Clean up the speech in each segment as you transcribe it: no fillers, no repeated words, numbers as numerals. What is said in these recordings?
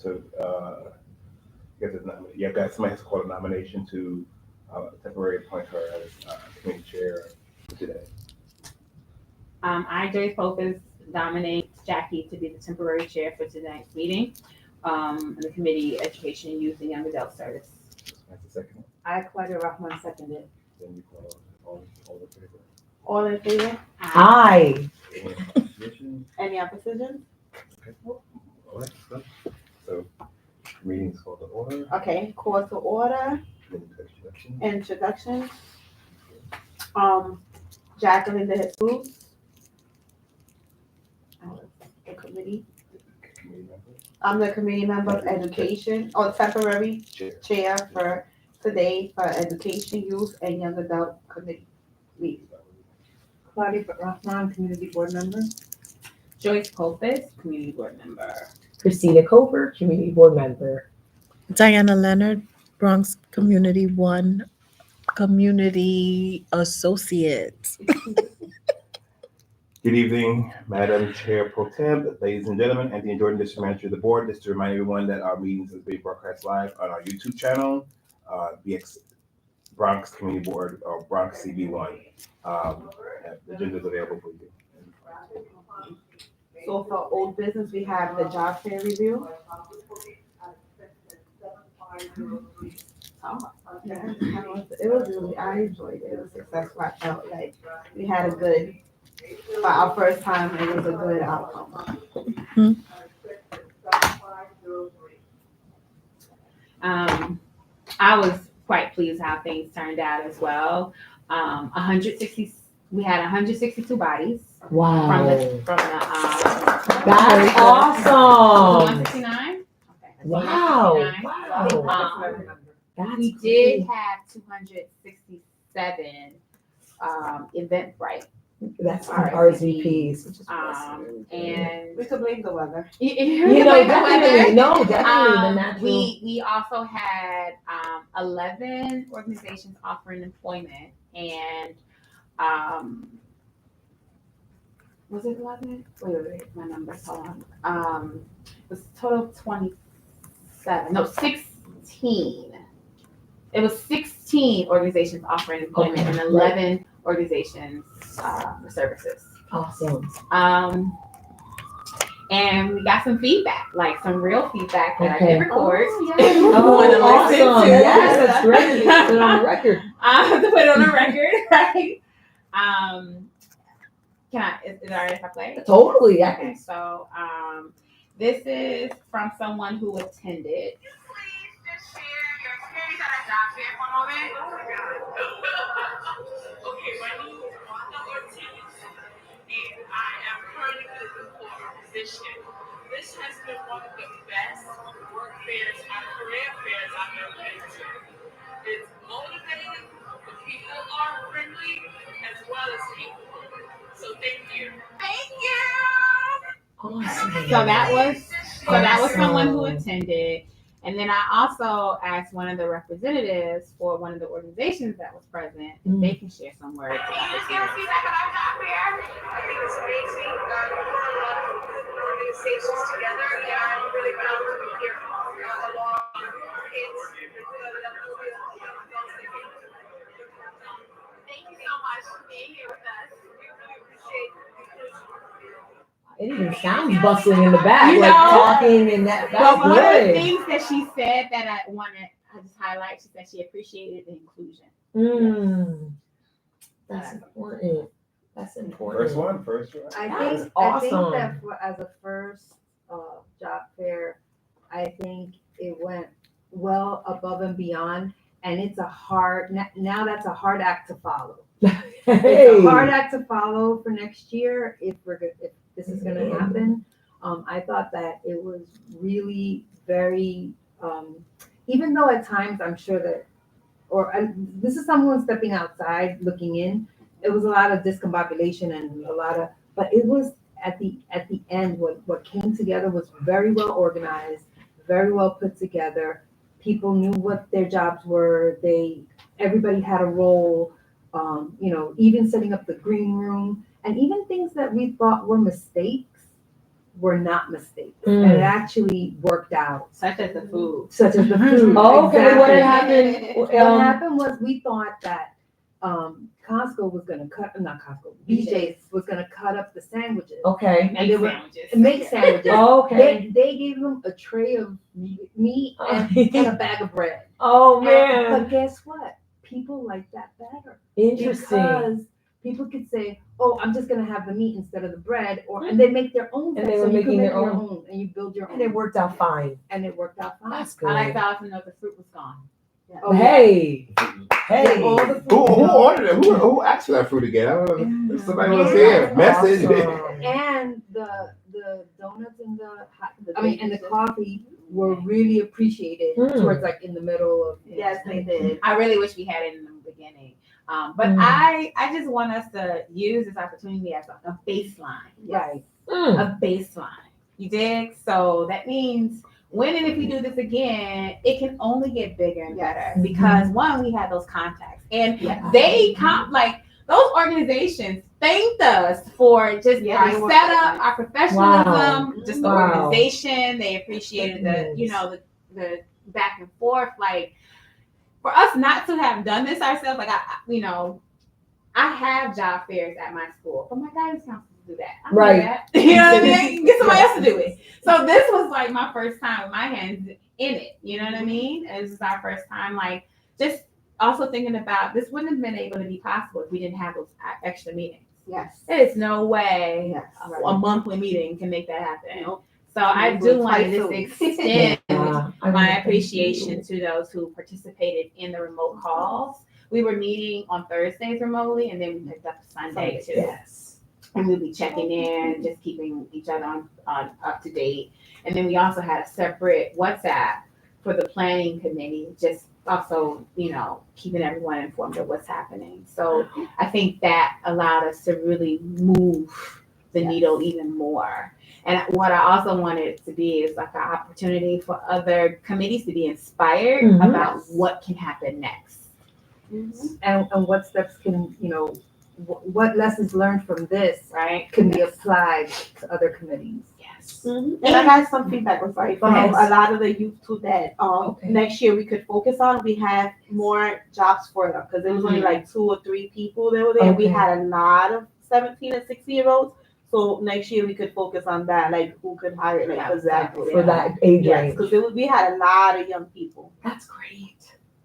to, somebody has to call a nomination to temporarily appoint her as committee chair for today. I, Joyce Popus, nominate Jackie to be the temporary chair for tonight's meeting, in the Committee Education, Youth, and Young Adult Service. That's the second. I, Claudia Rahman, seconded. Then you call all in favor. All in favor? Aye. Any opposition? Any opposition? Okay. All right. So meeting is called to order. Okay, call to order, Introduction. introduction. Jacqueline De Jesus. The committee. Committee member. I'm the committee member of education, or temporary chair for today for education, youth, and young adult committee. Claudia Rahman, community board member. Joyce Popus, Community Board Member. Christina Coper, Community Board Member. Diana Leonard, Bronx Community 1 Community Associate. Good evening, Madam Chair Pro Tem, ladies and gentlemen, Anthony Jordan, District Manager of the Board. Just to remind everyone that our meetings is being broadcast live on our YouTube channel, BX Bronx Community Board, or Bronx CB1. The agenda is available for you. So for old business, we have the job fair review. Yeah, it was really, I enjoyed it. It was successful. I felt like we had a good, for our first time, it was a good outcome. I was quite pleased how things turned out as well. 160, we had 162 bodies Wow. from the That's awesome. 169. Okay. Wow. 169. Wow. That's We did have 267 Eventbrite. That's RSVPs. RSVPs, which is awesome. And We could blame the weather. You know, definitely, no, definitely the natural. We also had 11 organizations offering employment, and was it 11? Wait, my numbers, hold on. It was a total of 27, no, 16. It was 16 organizations offering employment and 11 organizations for services. Awesome. And we got some feedback, like some real feedback that I can record. Oh, If you wanna listen awesome. to. Yes, that's great. Put it on the record. To put it on the record, right? Is it alright if I play? Totally, yeah. Okay, so this is from someone who attended. Please just share your experience at a job fair for a moment. Okay, my name is Wanda Ortiz, and I am currently looking for a position. This has been one of the best work fairs, career fairs I've ever been to. It's motivating, the people are friendly, as well as people. So thank you. Thank you. Awesome. So that was someone who attended. And then I also asked one of the representatives for one of the organizations that was present if they can share some words Can about you this. just give us feedback about job fair? I think it's amazing. You brought a lot of good organizations together, and I'm really proud to be here along kids. Thank you so much for being here with us. We really appreciate It even sounds bustling in the back, You like know, talking and that's But one of the good. things that she said that I just highlight, she said she appreciated the inclusion. That's important. That's important. First one. I That is think awesome. that as a first job fair, I think it went well above and beyond, and it's a hard now that's a hard act to follow. Hey. It's a hard act to follow for next year if this is going to happen. I thought that it was really very, even though at times I'm sure that, this is someone stepping outside looking in. It was a lot of discombobulation and but it was at the end what came together was very well organized, very well put together. People knew what their jobs were. Everybody had a role. Even setting up the green room and even things that we thought were mistakes were not mistakes, and it actually worked out. Such as the food. Such as the food. Oh, okay, what Exactly. happened? What happened was we thought that Costco was gonna cut, not Costco, BJ's was gonna cut up the sandwiches. Okay. And they were Sandwiches. make sandwiches. Oh, okay. They gave them a tray of meat and a bag of bread. Oh And- man, but guess what? People like that better. interesting. Because people could say, "Oh, I'm just gonna have the meat instead of the bread," and they make their own. And bread. they were So you making can make their your own. own, and you build your own. And it worked out fine. And it worked out fine. That's good. I like to also know the fruit was gone. Oh, Hey, Yeah, all the food. Who ordered it? Who asked for that fruit again? I don't know. If somebody was here. Message. Awesome. And the donuts and the coffee were really appreciated towards like in the middle of. Yes, they did. I really wish we had it in the beginning. But Mm. I just want us to use this opportunity as a baseline. Right. A baseline. You dig? So that means when and if we do this again, it can only get bigger and better because one, we have those contacts. And they like those organizations thanked us for just Yeah, our they were setup, our professionalism, Wow. just the Wow. organization. They appreciated the back and forth. Like for us not to have done this ourselves, like I have job fairs at my school, but my guidance counselors do that. I don't Right. do that. You know what I mean? Get somebody else to do it. So this was like my first time with my hands in it. You know what I mean? This is our first time, like just also thinking about this wouldn't have been able to be possible if we didn't have those extra meetings. Yes. There's no way Yes. a monthly meeting can make that happen. Nope. So I do want to just extend Yeah, I my really appreciation to those who participated in the remote calls. We were meeting on Thursdays remotely, and then we picked up Sunday too. Yes. And we'll be checking in, just keeping each other on up to date. And then we also had a separate WhatsApp for the planning committee, just also, keeping everyone informed of what's happening. So I think that allowed us to really move the needle even more. And what I also wanted it to be is like an opportunity for other committees to be inspired Mhm. about what can happen next. And what steps can, what lessons learned from this Right? can be applied to other committees. Yes. And I got some feedback, I'm sorry, from Yes. a lot of the youth too that Okay. next year we could focus on. We had more jobs for them because there was only like 2 or 3 people that were there. We Okay. had a lot of 17 and 16-year-olds. So next year we could focus on that, like who could hire like for that. For that age Yes, range. because we had a lot of young people. That's great.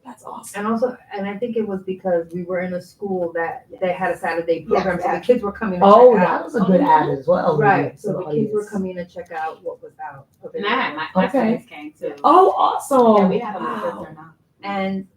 That's awesome. And also, and I think it was because we were in a school that they had a Saturday program, so the yes. kids were coming to Oh, check that out. was a good ad as well. Right, so For the kids were audience. coming to check out what was out. And I had my Okay. students came too. Oh, awesome. Yeah, we had a lot Wow. of now. And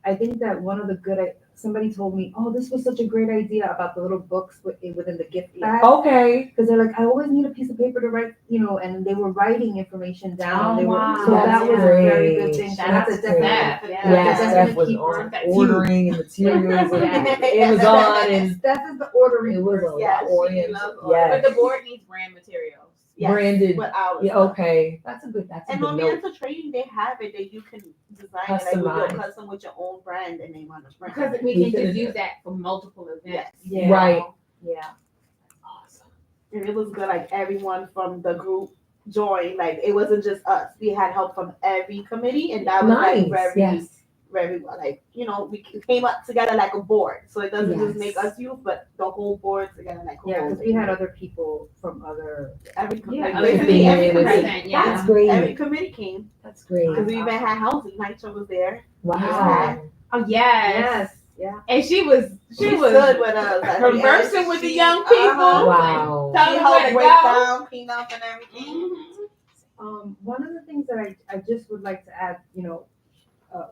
I think that one of the somebody told me, "Oh, this was such a great idea about the little books within the gift bag." Okay. Because they're like, I always need a piece of paper to write, and they were writing information down. Oh, They were, wow. so that That's was a very good great. thing. So Shout out that's to a definite. Steph. Yes, that's Steph gonna was keep on that ordering materials and Yeah. Amazon and Steph is the ordering. it was a person. Yes, lot she orient. loves But Yes. the board needs brand materials. Yes, Branded. with ours. Yeah, okay. That's a good And note. on the Answer training, they have it that you can design it like with your Customize. custom with your own brand and name on the brand. Because we can just use that for multiple events. Yeah. Right. Yeah. Awesome. And it was good, like everyone from the group joined. Like it wasn't just us. We had help from every committee, and that was Nice. like very, Yes. very well. Like we came up together like a board, so it doesn't Yes. just make us youth, but the whole board together like a Yeah, whole because we had other people from other. every Yeah, like, other basically every committees. committee. Yeah. That's great. Every committee came That's great. because we even had housing. Nitra was there. Wow. Oh yes. Yes. Yeah. And she was She was good with us. Like, conversing with the young people. Wow. Tell She them where helped to break go. down, clean up, and everything. One of the things that I just would like to add,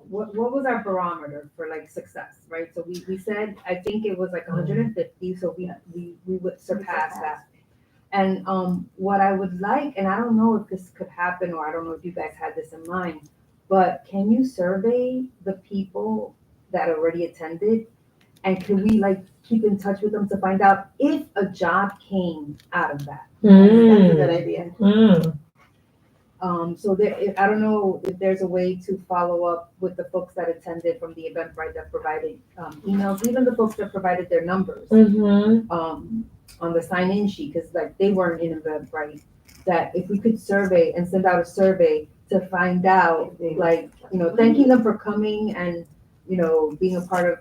what was our barometer for like success, right? So we said, I think it was like 150, so we would surpass that. And what I would like, and I don't know if this could happen, or I don't know if you guys had this in mind, but can you survey the people that already attended? And can we like keep in touch with them to find out if a job came out of that? That's a good Mm. idea. Mm. So I don't know if there's a way to follow up with the folks that attended from the Eventbrite that provided emails, even the folks that provided their numbers. Mm-hmm. on the sign-in sheet, because like they weren't in Eventbrite, that if we could survey and send out a survey to find out, like, thanking them for coming and, being a part of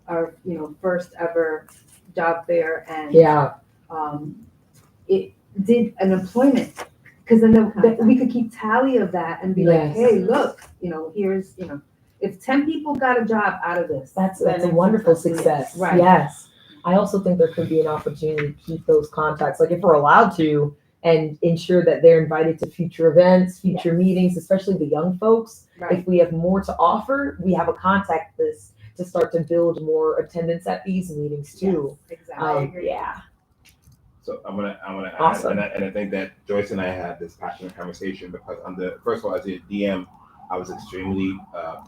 our, first ever job fair, and Yeah. it did an employment, because then we could keep tally of that and be like, Yes. hey, look, here's, if 10 people got a job out of this. That's then a it's wonderful success. success. Right. Yes. I also think there could be an opportunity to keep those contacts, like if we're allowed to, and ensure that they're invited to future events, future meetings, especially the young folks. Right. If we have more to offer, we have a contact list to start to build more attendance at these meetings too. Yes, exactly. Yeah. So I'm gonna add, Awesome. and I think that Joyce and I had this passionate conversation because first of all, as a DM, I was extremely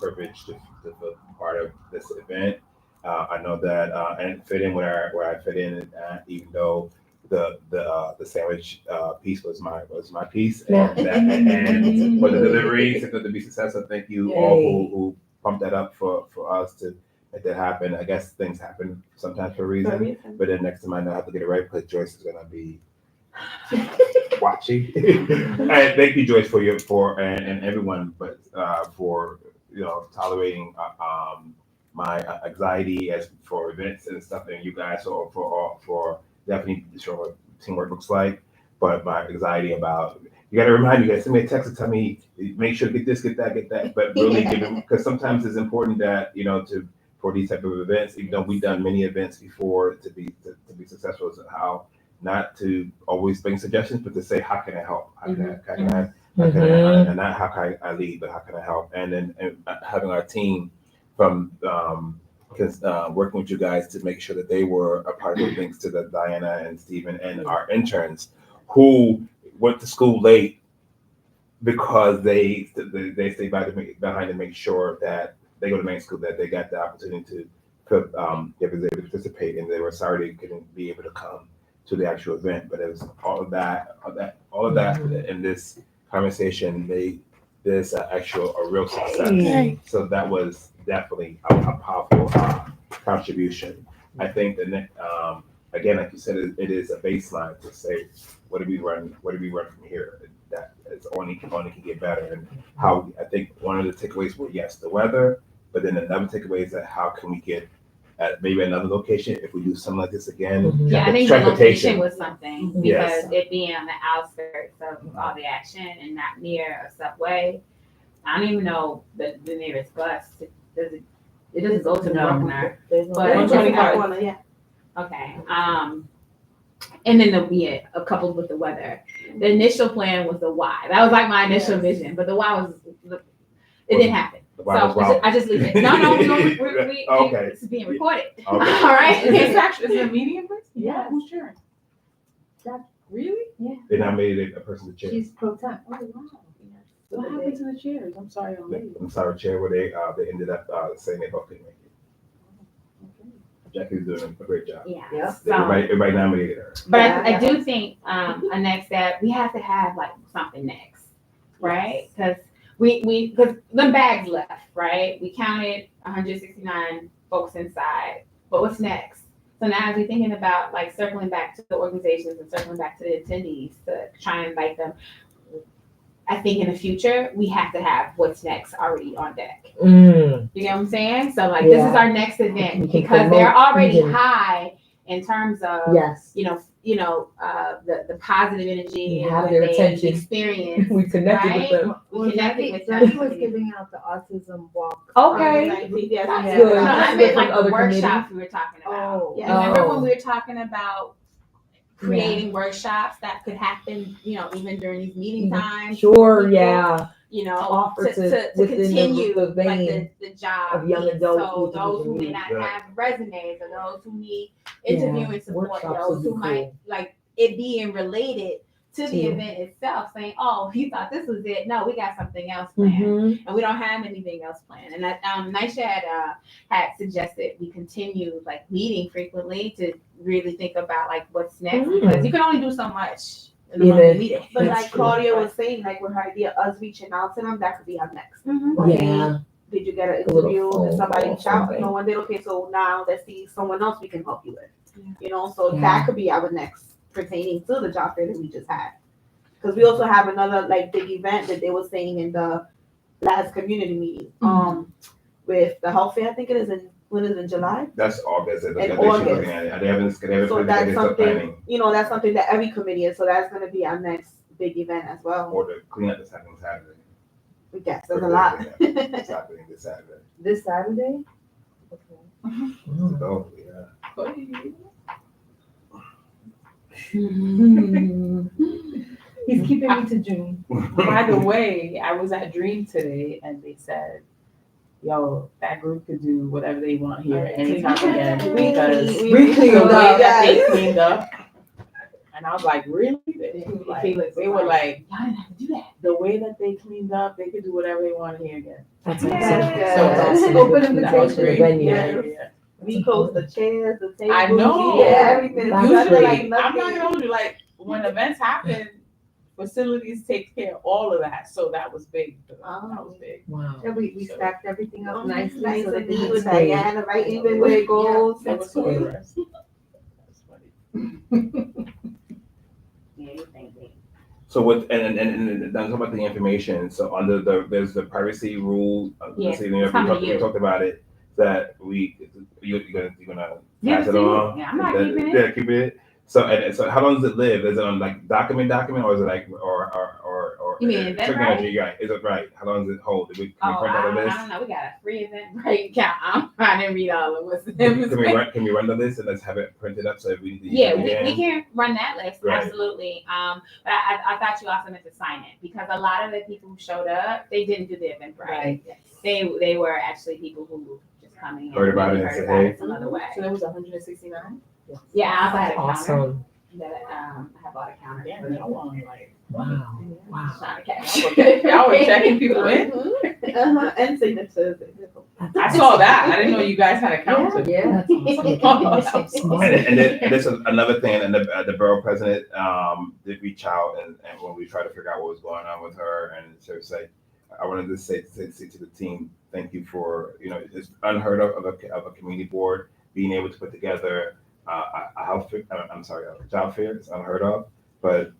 privileged to feel part of this event. I know that I didn't fit in where I fit in, even though the sandwich piece was my piece, and for the delivery to be successful. Thank you all who pumped that up for us to make that happen. I guess things happen sometimes for a reason, but then next time I know I have to get it right because Joyce is gonna be watching. And thank you, Joyce, and everyone, but for tolerating my anxiety as for events and stuff, and you guys for definitely showing what teamwork looks like. But my anxiety about you got to remind me, you guys send me a text and tell me make sure to get this, get that. But really, because sometimes it's important that for these type of events, even though we've done many events before to be successful, is how not to always bring suggestions, but to say how can I help? How can I and not how can I lead, but how can I help? And then having our team from working with you guys to make sure that they were a part of things to the Diana and Stephen and our interns who went to school late because they stayed behind to make sure that they go to main school, that they got the opportunity to participate, and they were sorry they couldn't be able to come to the actual event. But it was all of that in this conversation made this a real success. Right. So that was definitely a powerful contribution. I think that again, like you said, it is a baseline to say what do we run from here. That it's only can get better, and how I think one of the takeaways were yes the weather, but then another takeaway is that how can we get at maybe another location if we do something like this again. Yeah, I think the location was something because Yes. it being on the outskirts of all the action and not near a subway. I don't even know the nearest bus. It doesn't go to Bruckner. But 125, yeah. Okay. And then a couple with the weather. The initial plan was the why. That was like my initial vision, but the why was it didn't happen. The why was wrong. I just leave it. No, we Okay. it's being recorded. Okay. All right. Is it a medium place? Yeah. Who's chairing? Jack. Really? They nominated a person to chair. She's pro temp. Oh, wow. What happened to the chairs? I'm sorry, I'm late. I'm sorry, Chair, where they ended up saying they both couldn't make it. Jackie's doing a great job. Yeah. Yeah. So, Everybody nominated her. but Yeah. I do think a next step, we have to have like something next, right? Because because the bags left, right? We counted 169 folks inside, but what's next? So now as we're thinking about like circling back to the organizations and circling back to the attendees to try and invite them, I think in the future, we have to have what's next already on deck. You get what I'm saying? So like this is our next event We can because they're promote already even- high in terms of Yes. the positive energy We and have what their they attention. experience. We connected Right? with them. We connected with Jackie them. was giving out the autism walk. Okay. Yes, That's yes. good. No, I That's meant good like from the other workshops we were talking about. Oh. Yeah. Remember Oh. when we were talking about creating workshops that could happen, even during these meeting times? Sure, People, yeah. To Offer to within the continue the like vein the job of young needs. adult So youth those who may youth. not Yeah. have resumes, or those who need interviewing support, workshops those would be who might cool. like it being related to the To- event itself, saying, "Oh, you thought this was it? No, we got something else planned." Mhm. And we don't have anything else planned. And that Nisha had suggested we continue like meeting frequently to really think about like what's next, because you can only do so much in the monthly Even- meeting. But That's like true. Claudia was saying, like with her idea, us reaching out to them, that could be our next. Mhm. Okay, Yeah. Did you get an A little interview? phone Did somebody call, reach out? something. One did. Okay, so now let's see someone else we can help you with. You know, so that could be our next pertaining to the job fair that we just had. Because we also have another like big event that they were saying in the last community meeting. With the health fair, I think it is in July. That's August. They should August. looking at it. They haven't So put that's together something, planning that's something that every committee is. So that's gonna be our next big event as well. or the cleanup that's happening Saturday. We guess there's a lot. It's happening this Saturday. This Saturday? Okay. So, yeah. He's keeping me to June. By the way, I was at Dream today and they said, yo, that group could do whatever they want here anytime again because We cleaned the way up. that they cleaned up. And I was like, really? They were like, Y'all didn't have to do that. the way that they cleaned up, they could do whatever they want here again. That's Yeah. awesome. So open That was invitation. great. Venue. Yeah. We close the chairs, the tables. I know. Yeah, everything. That's Usually, great. like, I'm not nothing. gonna hold you, like, when events happen, facilities take care of all of that, so that was big. That was big. Wow. Yeah, we stacked everything up nicely Nice so that and they neat could with stay. Diana, right? Even where it goes. That was so great. interesting. That's funny. So what, and talk about the information, so under there's the privacy rule, Yes, so, we coming to we you. talked about it, that you're gonna Give pass it it to me. on? Yeah, I'm not That- keeping it. Yeah, keep it. So how long does it live? Is it on like document, or is it like, or? You mean event technology, right? Is it right? How long does it hold? Can we Oh, print out a I list? don't know. We got a free event break account. I didn't read all of what's Can we run the list and let's have it printed up so if we need to use Yeah, it we again? can run that list, Right. absolutely. But I thought you also meant to sign it because a lot of the people who showed up, they didn't do the event right. They were actually people who just coming in. Heard about maybe it and heard said, about hey. it some other way. So there was 169? Yeah, I also had a counter Awesome. that I have all the counters. Yeah, for no one, like, Wow. Wow. Trying to catch. y'all were checking people in? And signatures. I saw that, I didn't know you guys had a counter. Yeah. That's awesome. That's smart. And then this is another thing, and the borough president did reach out, and when we tried to figure out what was going on with her, and she was like, I wanted to say to the team, thank you for, it's unheard of a community board being able to put together a health fair, a job fair. It's unheard of, but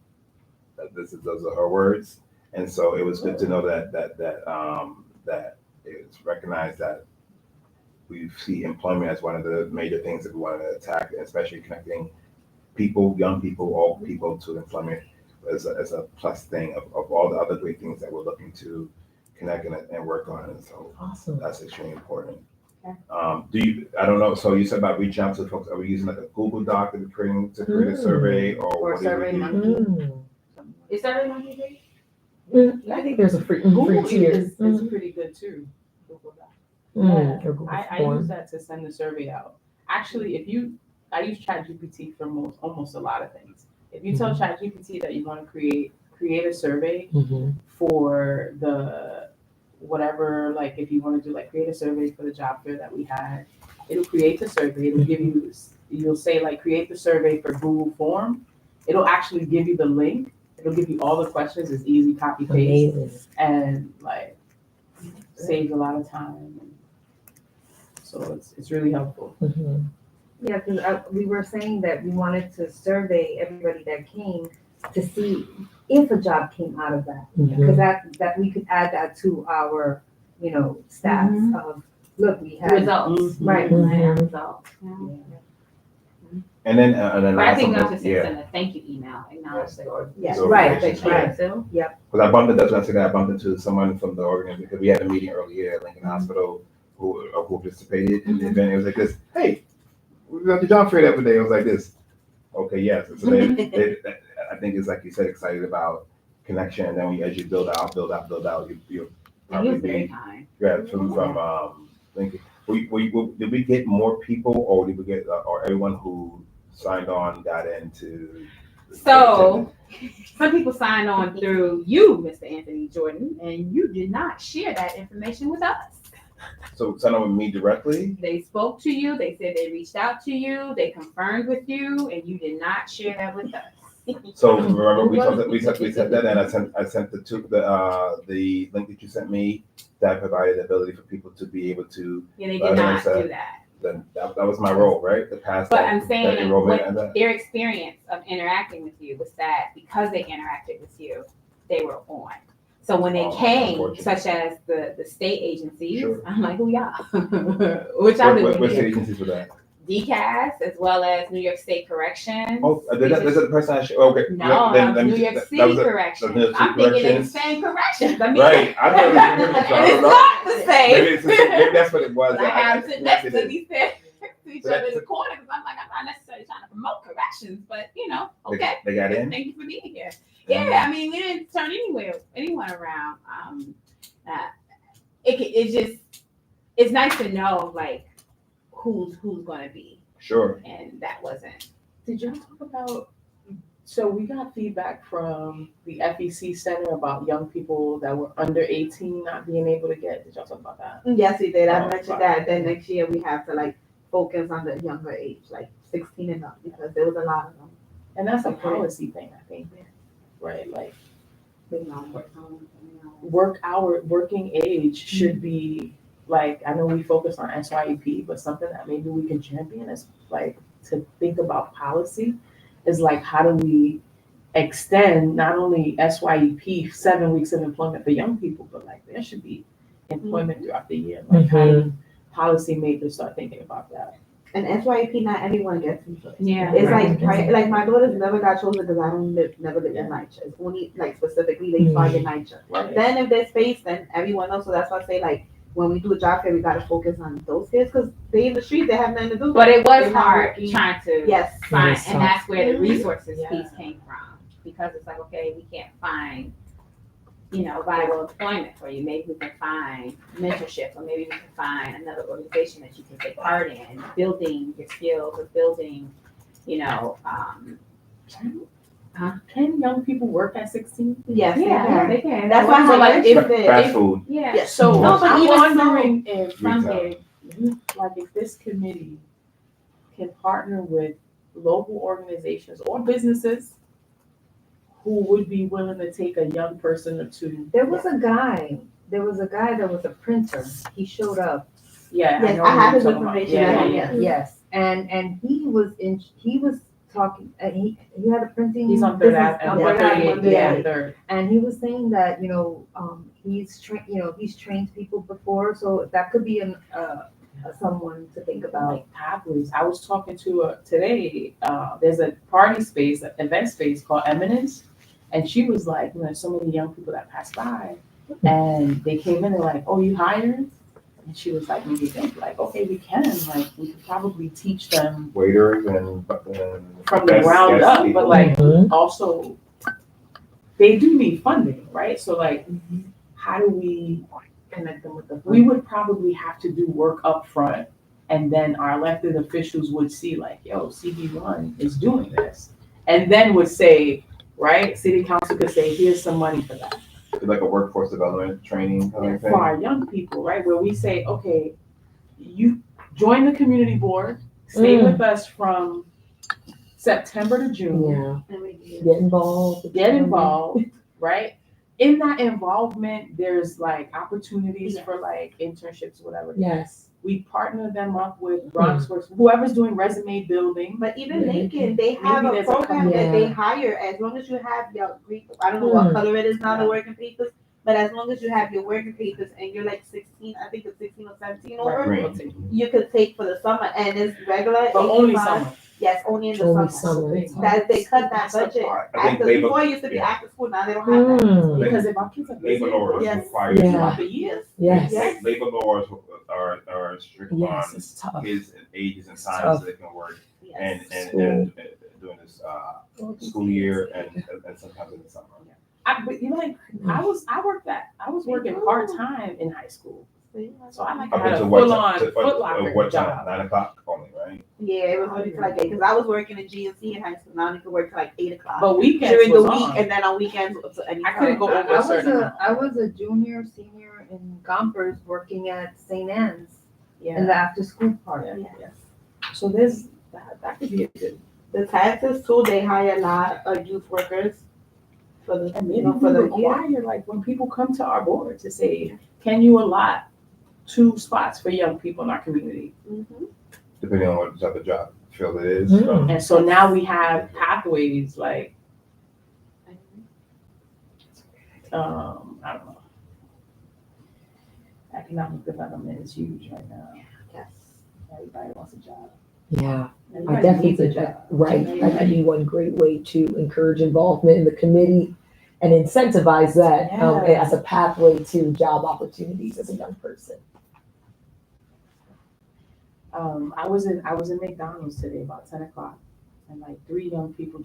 those are her words, and so it was good to know that it's recognized that we see employment as one of the major things that we want to attack, especially connecting people, young people, all people to employment as a plus thing of all the other great things that we're looking to connect and work on. And so Awesome. that's extremely important. I don't know, so you said about reaching out to folks, are we using like a Google Doc to create a survey or Or what do we Survey do? Monkey. Is that a I think there's a free Google tier. is pretty good too. Google Docs. Or Google I Form. use that to send the survey out. Actually, I use ChatGPT for almost a lot of things. If you tell ChatGPT that you want to create a survey Mhm. for the whatever, like if you want to do like create a survey for the job fair that we had, it'll create the survey. It'll give you'll say like create the survey for Google Form. It'll actually give you the link. It'll give you all the questions. It's easy copy paste Amazing. and like saves a lot of time. So it's really helpful. Mhm. Yeah, because we were saying that we wanted to survey everybody that came to see if a job came out of that. Mhm. Because that we could add that to our, stats of, look, we had. results? Right. Plan results. Yeah. And then But I last think one not was- just send a thank you email, acknowledge the Yes. So Right, organization, right. So, Because I bumped into, that's when I said that I bumped into someone from the organization, because we had a meeting earlier at Lincoln Hospital who participated in the event. It was like this, hey, we got the job fair the other day. It was like this. Okay, yes. So I think it's like you said, excited about connection. And then as you build out, you'll and he probably was very be, kind. from Lincoln. Did we get more people, or did we get, or everyone who signed on got into? So, some people signed on through you, Mr. Anthony Jordan, and you did not share that information with us. So sign on with me directly? They spoke to you, they said they reached out to you, they confirmed with you, and you did not share that with us. So remember, we said that, and I sent the link that you sent me that provided the ability for people to be able to. Yeah, they But did I not said- do that. then that was my role, right? To pass But that, I'm that saying enrollment what and that. their experience of interacting with you was that because they interacted with you, they were on. So when they Oh, came, unfortunate. such as the state agencies, Sure. I'm like, who y'all? Which I do. What state agencies were that? DCAS as well as New York State Corrections. Oh, there's a person I should, okay. No, then that let was me New just- York that City was a- Corrections. New York City I'm thinking they the Corrections. same corrections. I mean, Right, I thought it was different, so I and don't it's know. not the same. Maybe that's what it was. But I have to next to it is. these to each So other in that's- the corner because I'm like, I'm not necessarily trying to promote corrections, but you know, They- okay. They got in? Thank you for being here. Yeah, I mean, we didn't turn anyone around. It's nice to know like who's gonna be, Sure. and that wasn't. Did y'all talk about, so we got feedback from the FEC Center about young people that were under 18 not being able to get, did y'all talk about that? Yes, we did. I Oh, mentioned wow. that. Then next year we have to like focus on the younger age, like 16 and up, because there was a lot of them. And that's a Okay. policy thing, I think, right? Like Big non-work homes, you know. working age should be, like, I know we focus on SYEP, but something that maybe we can champion is like to think about policy is like, how do we extend not only SYEP 7 weeks of employment for young people, but like there should be employment throughout the year. Like how do policymakers start thinking about that? And SYP, not everyone gets into it. Yeah. It's Right. like my daughters never got chosen because I don't never lived in NYCHA. It's only like specifically they started in NYCHA. Right. Then if there's space, then everyone else. So that's why I say like when we do a job fair, we gotta focus on those kids because they in the street, they have nothing to do. But it was They're not hard working. trying to Yes. find, Yes. and that's where the Mhm. resources Yeah. piece came from. Because it's like, okay, we can't find, viable employment for you. Maybe we can find mentorship, or maybe we can find another organization that you can take part in, building your skills or building, Can young people work at 16? Yes. they yeah, can. they can. That's why So, I like, mentioned if- it. Fast food. Yeah. Yes. So No, but I'm even wondering if Some Retail. did. if this committee can partner with local organizations or businesses who would be willing to take a young person or two. There was a guy that was a printer. He showed up. Yeah, Yes, know I have who his you're talking about. information. Yeah, I yeah, have, yeah. Yes, and he was talking, he had a printing. He's on Third business Ave, on and Third Ave, 138, yeah, 138. Third. And he was saying that, he's trained people before, so that could be someone to think about. Like pathways. I was talking to today, there's a party space, an event space called Eminence. And she was like, there's so many young people that pass by and they came in and like, oh, you hired? And she was like, we think like, okay, we can, like, we could probably teach them Waiters and from the best ground guest up, people. but like Mhm. also they do need funding, right? So like, how do we Connect them with the. we would probably have to do work up front, and then our elected officials would see like, yo, CB1 is doing this. And then would say, right, city council could say, here's some money for that. like a workforce development training kind of For thing. our young people, right, where we say, okay, you join the community board, stay with us from September to June, Yeah, get involved. get involved, right? In that involvement, there's like opportunities for like internships, whatever. Yes. We partner them up with BronxWorks, whoever's doing resume building. But even Yeah. Lincoln, they have Maybe a there's a program couple- that they Yeah. hire as long as you have your I don't know what Hmm. color it is now, the Yeah. working papers, but as long as you have your working papers and you're like 16, I think it's 16 or 17 Right, over, Green. you could take for the summer and it's regular. But only 85. summer. Yes, only in the Only summer. summer. That they cut that That's the budget. part. I think After, labor- before it used to be yeah. after school, now they don't have that. Mm, Because if our kids are busy, Labor laws Yes. require Yeah. throughout the year. Yes. yes. Labor laws are strict Yes, on it's tough. kids and ages and times Tough. so they can work Yes. and School. during this school year and sometimes in the summer. But you know, like I was working part time in high school, so I like Up had a until what full on time? Foot Locker What time? job. 9 o'clock only, right? Yeah, it was only till like 8 because I was working in GNC in high school. Now I need to work till like 8 o'clock. But weekends during the was week, on. and then on weekends, so any I couldn't go time. over a certain amount. I was a junior, senior in Gompers working at St. Anne's in Yeah. the after-school part. Yeah. Yes. So there's that could be a good. The taxes too, they hire a lot of youth workers for the, And you maybe know, we for the require, like, when people come to our board to say, can you allot 2 spots for young people in our community? Mhm. depending on what type of job field it is. Mm. So. And so now we have pathways like, I don't know. Economic development is huge right now. Yes. Everybody wants a job. Yeah, I Everybody definitely needs a think job. that, right, that could be one great way to encourage involvement in the committee and incentivize that Yeah. as a pathway to job opportunities as a young person. I was in McDonald's today about 10 o'clock, and like 3 young people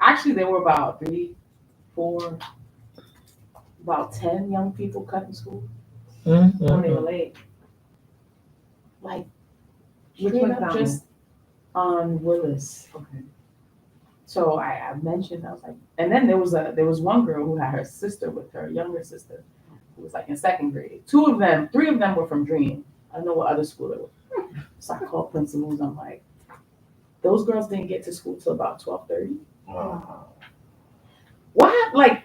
actually there were about 3, 4, about 10 young people cutting school when they were late. Like, Which straight one up found just on Willis. Okay. So I mentioned, I was like, and then there was one girl who had her sister with her, younger sister, who was like in 2nd grade. 3 of them were from Dream. I don't know what other school they were. So I called principals. I'm like, those girls didn't get to school till about 12:30. What? Like,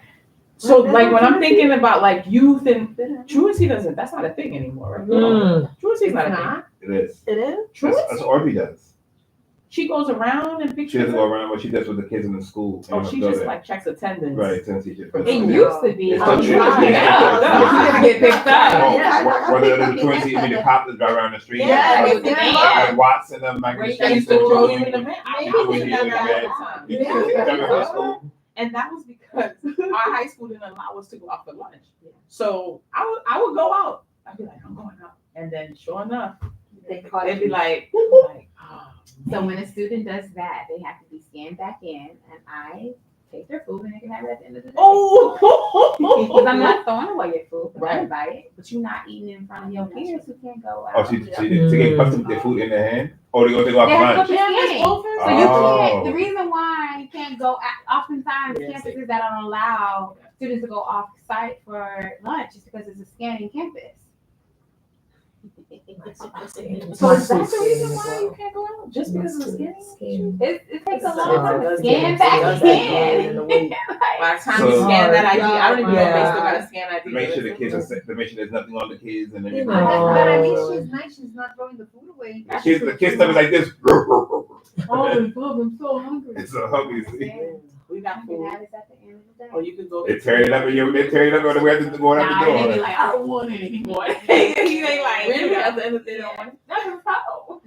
so like when I'm thinking about like youth and truancy that's not a thing anymore, right? Mm. Truancy is not a thing. Not. It is. It is? That's what Orby does. She goes around and picks She doesn't go around what she does with the kids in the school. Oh, she just like checks attendance. Right, since teacher. It It used to be. It's Oh, still true. right. Yeah. Yeah. She's gonna get picked up. Whether the truancy, you mean the cop that drive around the street. Yeah, Like, with the van. like Watts and them back in the Right, street. they used to throw you in the van. I Maybe was we in did that in the van van. all the time. You did in high school? And that was because our high school didn't allow us to go out for lunch. So I would go out. I'd be like, I'm going out. And then sure enough, they'd be like, oh. So when a student does that, they have to be scanned back in, and I take their food and they can have it at the end of the day. Oh! Because I'm not throwing away your food, Right. right? Buy it, but you're not eating in front of your peers who can't go out. Oh, so they get custom their food in their hand? Oh, they go out They for have lunch? to Yeah, scan. Miss Wolfen. So you Oh. can't. The reason why you can't go oftentimes Yes, campuses that don't allow students to go off site for lunch is because it's a scanning campus. So is that the reason why you can't go out? Just because of the scanning? It takes a It's long time to does scan get- back it does in. get By the time So- you scan that ID, I don't even know if they Yeah. still got to scan ID. To make sure the kids are safe, to make sure there's nothing on the kids and everything. No. But at least she's nice, she's not throwing the food away. The kids tell me like this. Oh, I'm so hungry. It's so hungry. See? We got You can food. have it at the end of the day. Or you could go. They tear it up and they tear it up and we have to go out Nah, the they be door. like, I don't want it anymore. He ain't like, Really? At the end of the day, they don't want it? That's a problem.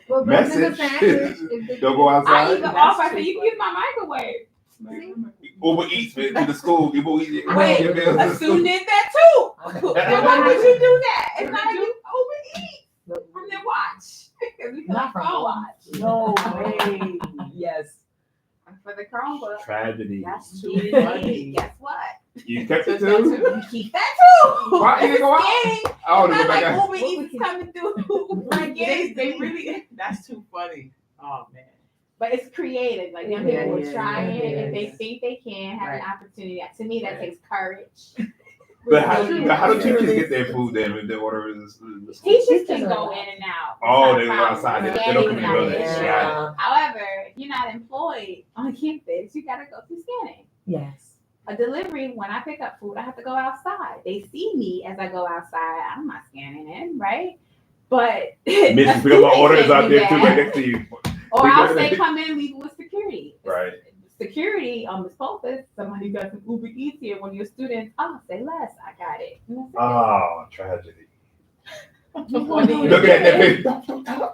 Well, but it's a Message. sandwich. If they- Don't go I outside. even off. I said, you can use my microwave. Uber Eats man, to the school. Uber Eats. Wait, your meals to a the student did that too. Why would you do that? It's What not did like you overeat from their watch. Because we Not can from phone watch. No way. Yes. for the Chromebook. Tragedy. That's too funny. Guess what? You kept it That too? You keep that too. Why you It's go out? scanning. Oh, It's they not go back like out. Uber Eats is coming through. Like, they really, that's too funny. Oh, man. But it's creative. Like young Yeah, people will yeah, try yeah, it yeah, if they yes. think they can have an opportunity. To me, that Right. takes courage. But how do teachers get their food then if they order in the school? Teachers can go in and out. Oh, It's they not go a outside. problem. They don't come in the Scanning building. is not an issue. Yeah. However, if you're not employed on campus, you gotta go through scanning. Yes. A delivery, when I pick up food, I have to go outside. They see me as I go outside. I'm not scanning in, right? But Miss, pick up my orders out there too, right next to you. Or I'll say come in, leave it with security. Right. Security on Miss Pulpus, somebody does an Uber Eats here when you're students, oh, say less, I got it. And that's it. Oh, tragedy. When you- Look at that face.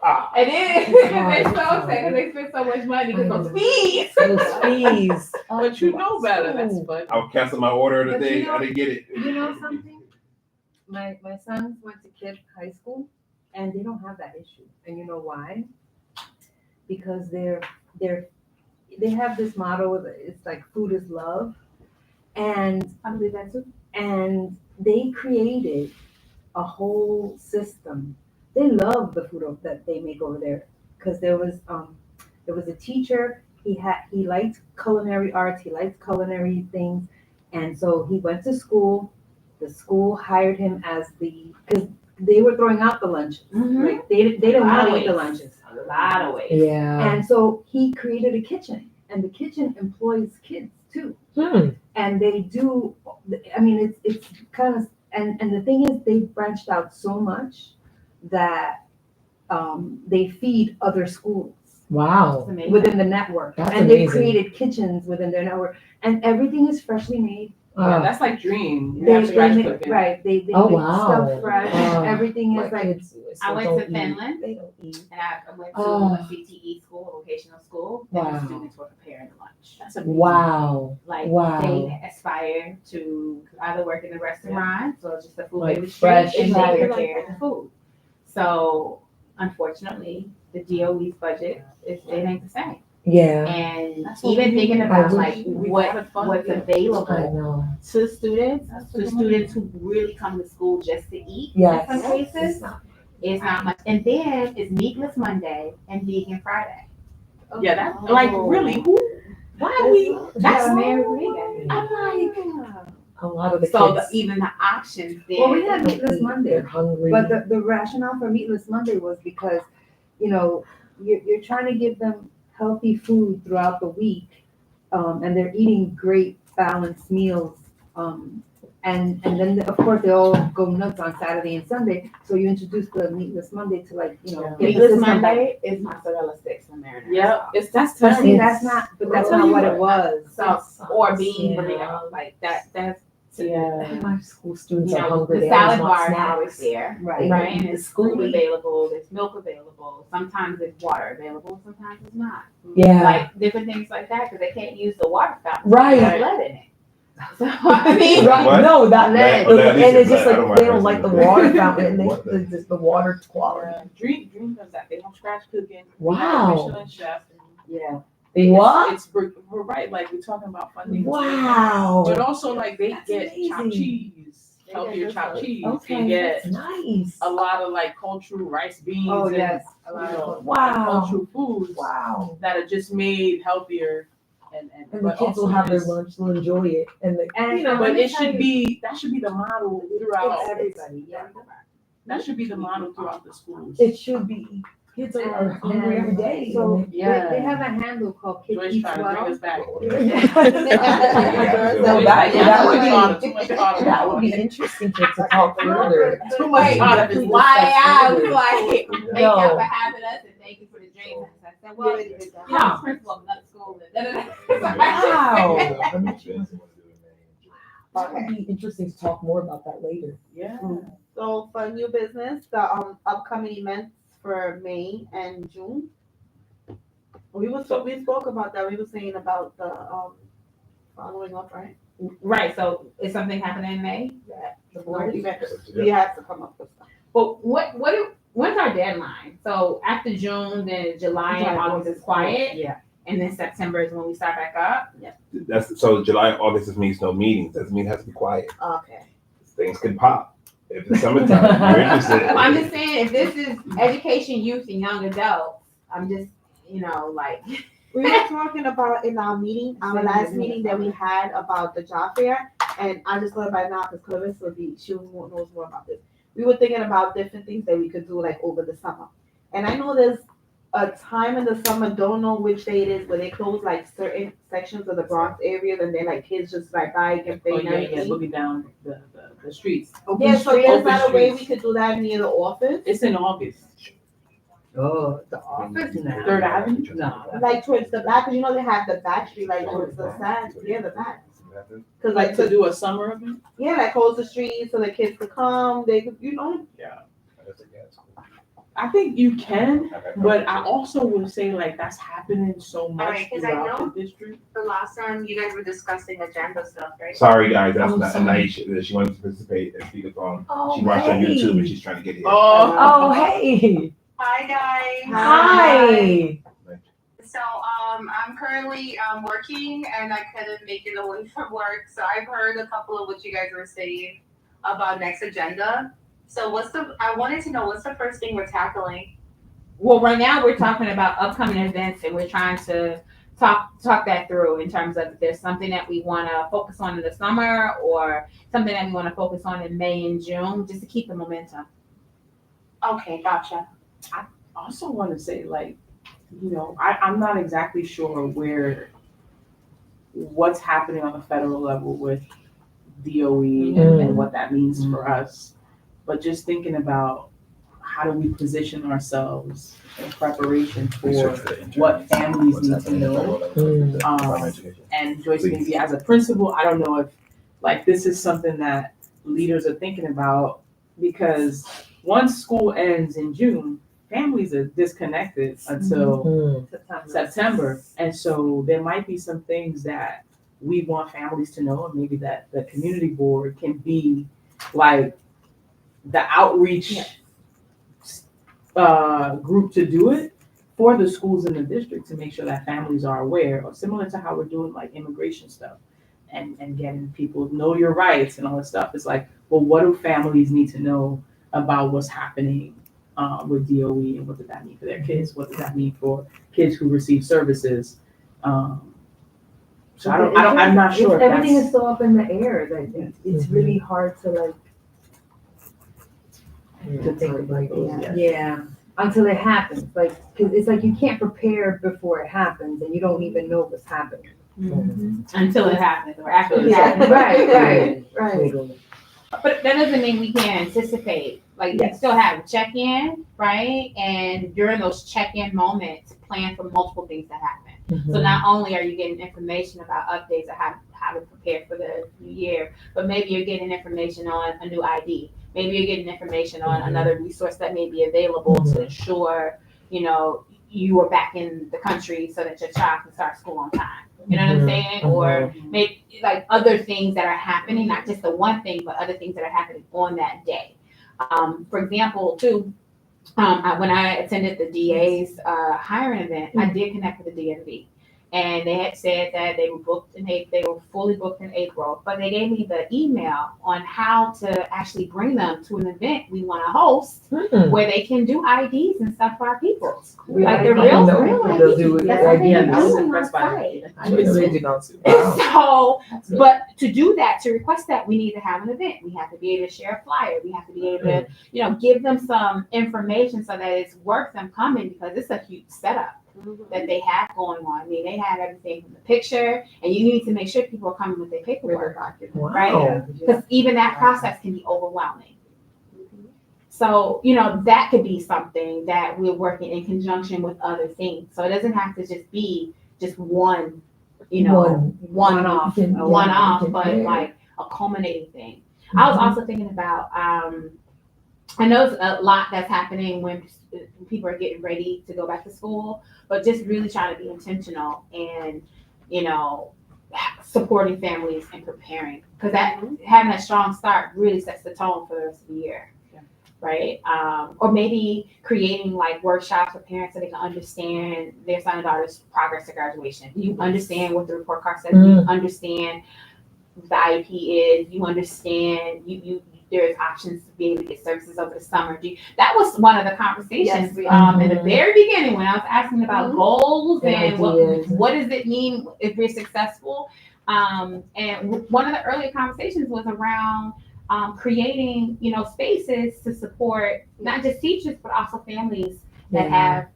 Ah. It is. They're so upset because they spend so much money because those fees. Those fees. But you know better. That's funny. I'll cancel my order But today. you know- I didn't get it. You know something? My sons went to Kidd High School and they don't have that issue. And you know why? Because they have this motto that it's like food is love. And I believe that too. and they created a whole system. They love the food that they make over there because there was a teacher. He liked culinary arts. He liked culinary things, and so he went to school. The school hired him as because they were throwing out the lunches. Like they didn't want to eat the lunches. A lot of ways. Yeah. And so he created a kitchen, and the kitchen employs kids too. Hmm. And they do, I mean, it's kind of, and the thing is, they branched out so much that they feed other schools Wow. It's amazing. within the network. That's And they amazing. created kitchens within their network, and everything is freshly made. Yeah, Uh, that's like dream. You They, have to they guys make, cook it. right, they Oh, make wow. stuff fresh, Wow. everything my is like, kids I still went don't to eat. Finland. They don't eat. And I went to Oh. a CTE school, a vocational school, and Wow. the students were preparing the lunch. That's amazing. Wow. Like Wow. they aspire to either work in the restaurants or just the food Like industry, fresh, and right. they prepare the food. So unfortunately, the DOE's budget it ain't the same. Yeah. And That's what even we thinking need. about I like wish we what gotta fund what's it. I available know. to students, That's to what we students who really come to school just to eat. Yes. In some cases, it's not much. And then it's Meatless Monday and Vegan Friday. Yeah, that like really who? Why are we? That's Yeah. Mary Vegan. I'm like, A lot of the So kids. even the options there. well, we had don't Meatless eat. Monday. They're hungry. But the rationale for Meatless Monday was because, you know, you're trying to give them healthy food throughout the week, and they're eating great balanced meals. And then of course they all go nuts on Saturday and Sunday. So you introduce the Meatless Monday to, like, you know, Yeah. get the Meatless system back. Monday is mozzarella sticks and marinara. yeah, it's that's But see, terrible. that's not I'll what tell it was. So or bean Yeah. burrito, like that. That's Yeah. My school students you are know, hungry. the They always salad want bar is snacks. always there. Right. Right, and The there's school food available, there's milk available. Sometimes there's water available, sometimes it's not. Yeah. Like different things like that because they can't use the water fountain. Right. There's lead in it. So I mean, Right. What? No, that Lead- and lead, at least it's just lead. I don't like they want don't like the lead. water fountain and What they just the water quality. Dream does that. They don't scratch cooking. Wow. Michelin chef. Yeah. What? We're right. Like we're talking about funding. Wow. But also like they That's get chopped amazing. cheese, healthier chopped cheese. Okay, They get that's nice. a lot of like cultural rice beans. Oh, and, yes. A You lot know, of- Wow. cultural foods Wow. that are just made healthier and And the but kids will also have their just- lunch, they'll enjoy it. And the, And You know, I'm but gonna it tell should you, be that should be the model throughout. it's everybody, yeah. That should be the model throughout the schools. it should be. Kids are hungry every day. So and they have a handle called Kids Joyce Eat trying to bring Well. us back. No, that would be interesting to talk further. Too much thought of it. why I was like, thank you No. for having us and thank you for the dream. I said, well, you know, principal of another school. And Wow. That Okay. would be interesting to talk more about that later. Yeah. So for new business, the upcoming events for May and June. We spoke about that. We were saying about the following up, right? Right, so is something happening in May? That the board Event. We have to come up with stuff. But when's our deadline? So after June, then July and August is quiet, Yeah. and then September is when we start back up? That's so July, August just means no meetings. Doesn't mean it has to be quiet. Okay. Things can pop. If it's summertime, you're interested. Well, I'm just saying, if this is education, youth, and young adults, I'm just, like, We were talking about in our meeting, our last meeting that we had about the job fair, and I just thought by now because Clarissa knows more about this. We were thinking about different things that we could do like over the summer, and I know there's a time in the summer, don't know which day it is, where they close like certain sections of the Bronx areas, and then like kids just like bike and play Oh and yeah, everything. looking down the streets. Yeah, so there's Open not a way we streets. could do that near the office, It's in August. Oh, the office now. Third Avenue? No. like towards the back, because they have the back street like towards the side, yeah, the back. Cause Like like to do a summer event? yeah, like close the street so the kids could come. They could, I think you can, but I also would say like that's happening so much Alright, 'cause I throughout the district. The last time you guys were discussing agenda stuff, right? Sorry, guys, that's Oh, not sorry. Naisha. She wanted to participate and speak on. Oh, She watched on hey. YouTube and she's trying to get here. Oh, hey. Hi, guys. Hi. So, I'm currently working and I couldn't make it away from work. So I've heard a couple of what you guys were saying about next agenda. So I wanted to know what's the first thing we're tackling? well, right now we're talking about upcoming events and we're trying to talk that through in terms of if there's something that we want to focus on in the summer or something that we want to focus on in May and June, just to keep the momentum. Okay, gotcha. I also want to say like, I'm not exactly sure what's happening on the federal level with DOE and what that means for us. But just thinking about how do we position ourselves in preparation for what families need to know. And Joyce, maybe as a principal, I don't know if like this is something that leaders are thinking about, because once school ends in June, families are disconnected until September. And so there might be some things that we want families to know, and maybe that the community board can be like the outreach group to do it for the schools in the district, to make sure that families are aware, or similar to how we're doing like immigration stuff and getting people to know your rights and all that stuff. It's like, well, what do families need to know about what's happening with DOE, and what does that mean for their kids? What does that mean for kids who receive services? So I'm not sure. Everything is so up in the air that it's really hard to like to think about it. Yeah, until it happens. Like, cause it's like you can't prepare before it happens, and you don't even know what's happening until it happens or after it Yeah, happens. right. But that doesn't mean we can't anticipate. Like, we still have check-in, right? And during those check-in moments, plan for multiple things that happen. So not only are you getting information about updates of how to prepare for the new year, but maybe you're getting information on a new ID. Maybe you're getting information on another resource that may be available to ensure, you are back in the country so that your child can start school on time. You know what I'm saying? Or maybe like other things that are happening, not just the one thing, but other things that are happening on that day. For example, too, when I attended the DA's hiring event, I did connect with the DMV. And they had said that they were fully booked in April, but they gave me the email on how to actually bring them to an event we want to host where they can do IDs and stuff for our people. Like the real IDs. That's what they're doing on site. So, but to do that, to request that, we need to have an event. We have to be able to share a flyer. We have to be able to, give them some information so that it's worth them coming, because it's a huge setup that they have going on. I mean, they have everything from the picture, and you need to make sure people are coming with their paperwork, right? Because even that process can be overwhelming. So, that could be something that we're working in conjunction with other things. So it doesn't have to just be just one, one off, but like a culminating thing. I was also thinking about, I know it's a lot that's happening when people are getting ready to go back to school, but just really trying to be intentional and, supporting families and preparing, because that having a strong start really sets the tone for the rest of the year. Right? Or maybe creating like workshops for parents so they can understand their son and daughter's progress to graduation. You understand what the report card says. You understand what the IEP is. You understand there's options to be able to get services over the summer. That was one of the conversations in the very beginning when I was asking about goals and what does it mean if we're successful. And one of the earlier conversations was around creating, spaces to support not just teachers, but also families that have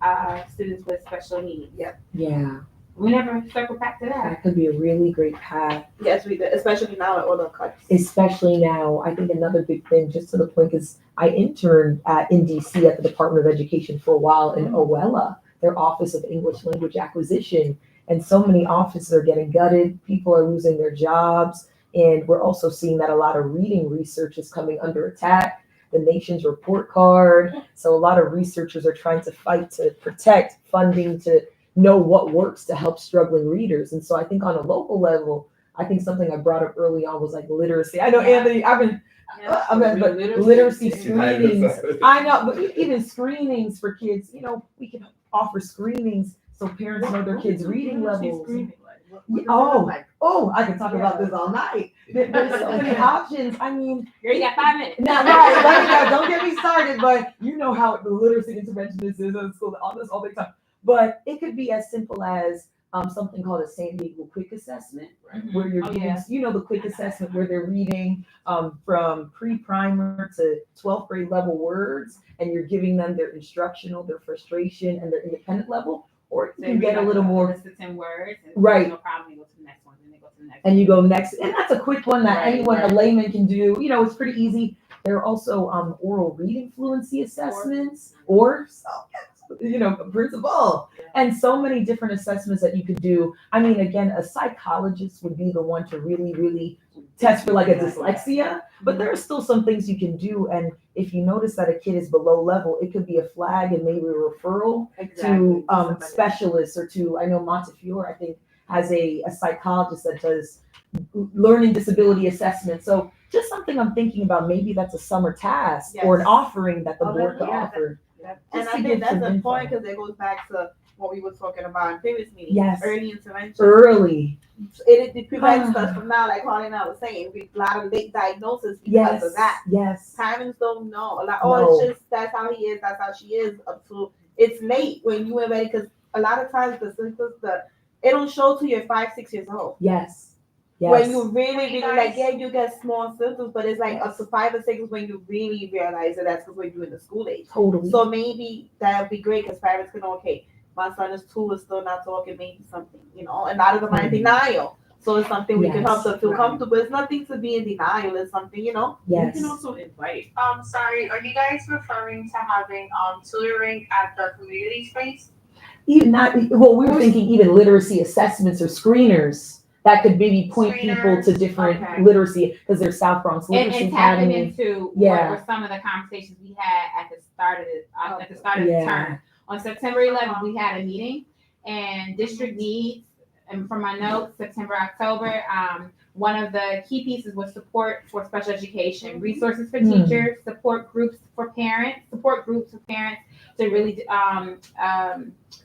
students with special needs. Yeah. We never circle back to that. That could be a really great path. Yes, we did, especially now at all the cuts. Especially now, I think another big thing, just to the point, is I interned in DC at the Department of Education for a while in OELA, their Office of English Language Acquisition. And so many offices are getting gutted. People are losing their jobs. And we're also seeing that a lot of reading research is coming under attack. The Nation's report card. So a lot of researchers are trying to fight to protect funding to know what works to help struggling readers. And so I think on a local level, I think something I brought up early on was like literacy. I know, Anthony, but literacy screenings. I know, but even screenings for kids, we can offer screenings so parents know their kids' reading levels. I can talk about this all night. There's so many options. I mean, you got 5 minutes. Now, right, don't get me started, but you know how the literacy interventionist is in school, all the time. But it could be as simple as something called a San Diego Quick Assessment, where you're doing, the quick assessment where they're reading from pre-primer to 12th grade level words, and you're giving them their instructional, their frustration, and their independent level. Or you can get a little more. List of 10 words, and right? No problem. You go to the next one, and they go to the next. And you go next, and that's a quick one that anyone, a layman, can do. It's pretty easy. There are also oral reading fluency assessments, or principal, and so many different assessments that you could do. I mean, again, a psychologist would be the one to really, really test for like a dyslexia, but there are still some things you can do. And if you notice that a kid is below level, it could be a flag and maybe a referral to specialists or to, I know Montefiore, I think, has a psychologist that does learning disability assessment. So just something I'm thinking about, maybe that's a summer task or an Yes. offering that the Oh, board could yeah, offer. And Just I to think give that's some info. important because it goes back to what we were talking about in previous meetings. Yes. Early intervention. Early. It prevents us from now, like Paulina was saying, a lot of late diagnosis because Yes. of that. Yes. Parents don't know. No. It's just that's how he is, that's how she is. Up to it's late when you ain't ready because a lot of times the symptoms it don't show till you're 5, 6 years old. Yes. Yes. When you really like, yeah, you get small symptoms, but it's like up to 5 or 6 when you really realize that that's because when you're in the school age. Totally. So maybe that would be great because parents can know, okay, my son is 2, is still not talking, maybe something, and a lot of them are in denial. So it's something we can help them feel comfortable. It's nothing to be in denial. It's something, Yes. You can also invite. Sorry, are you guys referring to having tutoring at the community space? Even not, well, we were thinking even literacy assessments or screeners that could maybe point people to different Okay. literacy, because there's South Bronx Literacy And tapping Academy. into Yeah. what were some of the conversations we had at the start of the Yeah. term. On September 11th, we had a meeting, and district needs, and from my notes, September, October, one of the key pieces was support for special education, resources for teachers, support groups for parents to really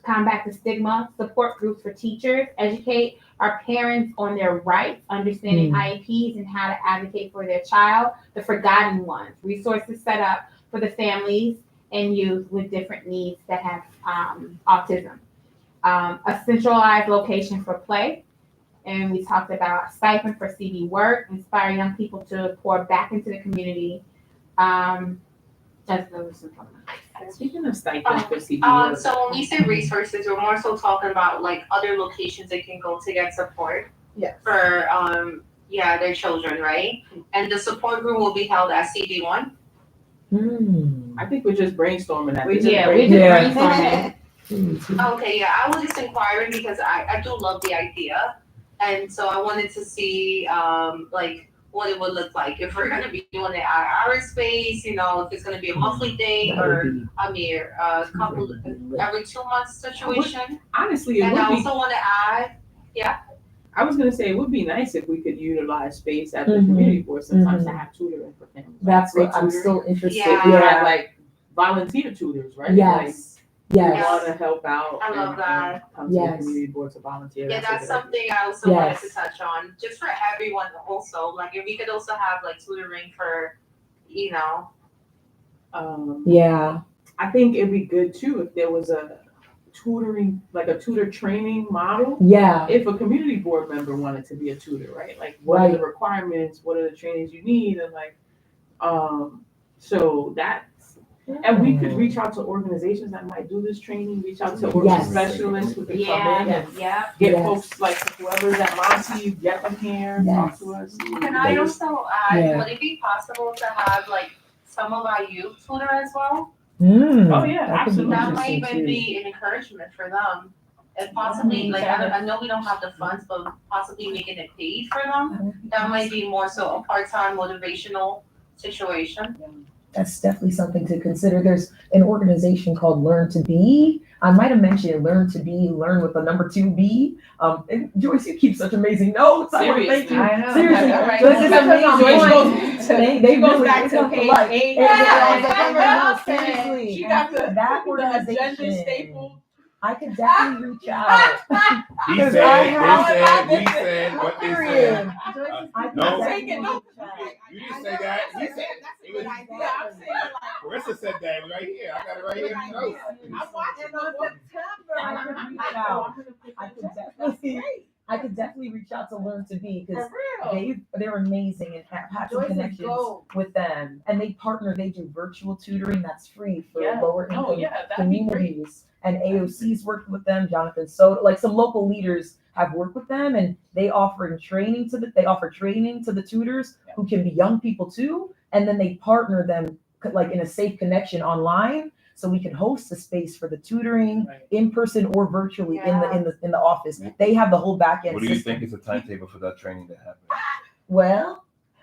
combat the stigma, support groups for teachers, educate our parents on their rights, understanding IEPs and how to advocate for their child, the forgotten ones, resources set up for the families and youth with different needs that have autism. A centralized location for play. And we talked about stipend for CD work, inspire young people to pour back into the community. That's those some Speaking of stipends for CD work. So when we say resources, we're more so talking about like other locations they can go to get support for their children, right? And the support group will be held at CD1. I think we're just brainstorming that. we just brainstorming. Okay, yeah, I was just inquiring because I do love the idea. And so I wanted to see like what it would look like if we're gonna be doing it at our space, if it's gonna be a monthly thing or a couple every 2 months situation. Honestly, it And would I be. also want to add, I was gonna say it would be nice if we could utilize space at the community board sometimes to have tutoring for families. That's Free what I'm tutoring. still interested. Yeah. We have like volunteer tutors, right? Like, Yes. who Yes. want to help out. I love and that. Come to Yes. the community board to volunteer. yeah, a that's good idea. something I also wanted to Yes. touch on, just for everyone also. Like if we could also have like tutoring for, Yeah. I think it'd be good too if there was a tutoring, like a tutor training model. Yeah. If a community board member wanted to be a tutor, right? Like what are the requirements? What are the trainings you need? And like, so that's, and we could reach out to organizations that might do this training, reach out to Yes. specialists who could come in and Yeah. get Yes. folks like whoever's at Monty, get them here, talk to us. Can I also add, Yeah. would it be possible to have like some of our youth tutor as well? Oh, yeah, that could be absolutely. That might interesting, even too. be an encouragement for them. And possibly, like, I know we don't have the funds, but possibly making it paid for them. That might be more so a part-time motivational situation. That's definitely something to consider. There's an organization called Learn to Be. I might have mentioned Learn to Be, learn with the number 2B. And Joyce, you keep such amazing notes. I want to thank you. Seriously. I know. Seriously. All right. Joyce is amazing. Joyce Joyce goes really back to come page life. 8. Yeah, seriously. She got the That agenda organization. staple. I could definitely reach out. He Because said, I they have- said, we said, what they said. Period. I I could No. definitely Taking reach notes. out. You didn't say that. He said, it was, Carissa said that right here. I got it right here in the notes. I'm watching on I could reach out. I could definitely reach out to Learn to Be because For real. they're amazing and have some connections with them. And they do virtual tutoring that's free for Yeah. lower Oh, income yeah, that'd be great. communities. And AOC's worked with them, Jonathan Soto, like some local leaders have worked with them, and they offer training to the tutors who can be young people too. and then they partner them like in a safe connection online, so we can host a space for the tutoring Right. in person or virtually in the office. They have the whole back end What do you system. think is the timetable for that training to happen? Well,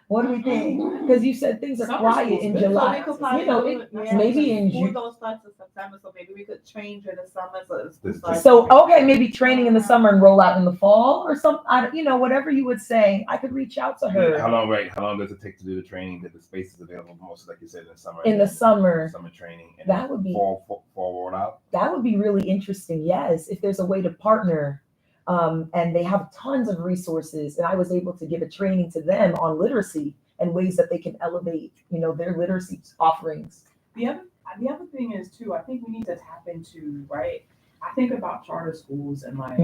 what do we think? Because you said things are Summer quiet school's in good. So July. we could probably You know, do it- it, maybe in School June. don't start till September, so maybe we could train during the summer, so it's This- starts- So, okay, maybe training in the summer and roll out in the fall or something, you know, whatever you would say. I could reach out to her. How long does it take to do the training? That the space is available most, like you said, in the summer. In the summer. Summer training. And That would be, fall rollout. that would be really interesting, yes, if there's a way to partner. And they have tons of resources, and I was able to give a training to them on literacy and ways that they can elevate, you know, their literacy offerings. The other thing is too, I think we need to tap into, right? I think about charter schools and like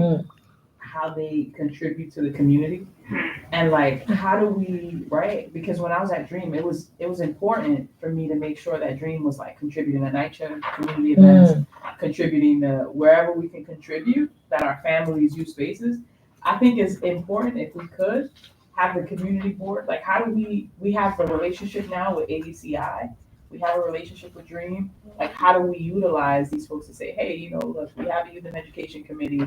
how they contribute to the community, and like how do we, right? Because when I was at Dream, it was important for me to make sure that Dream was like contributing to night shift, community events, contributing to wherever we can contribute, that our families use spaces. I think it's important if we could have the community board. Like, how do we have the relationship now with ADCI? We have a relationship with Dream. Like, how do we utilize these folks to say, hey, you know, look, we have a youth and education committee.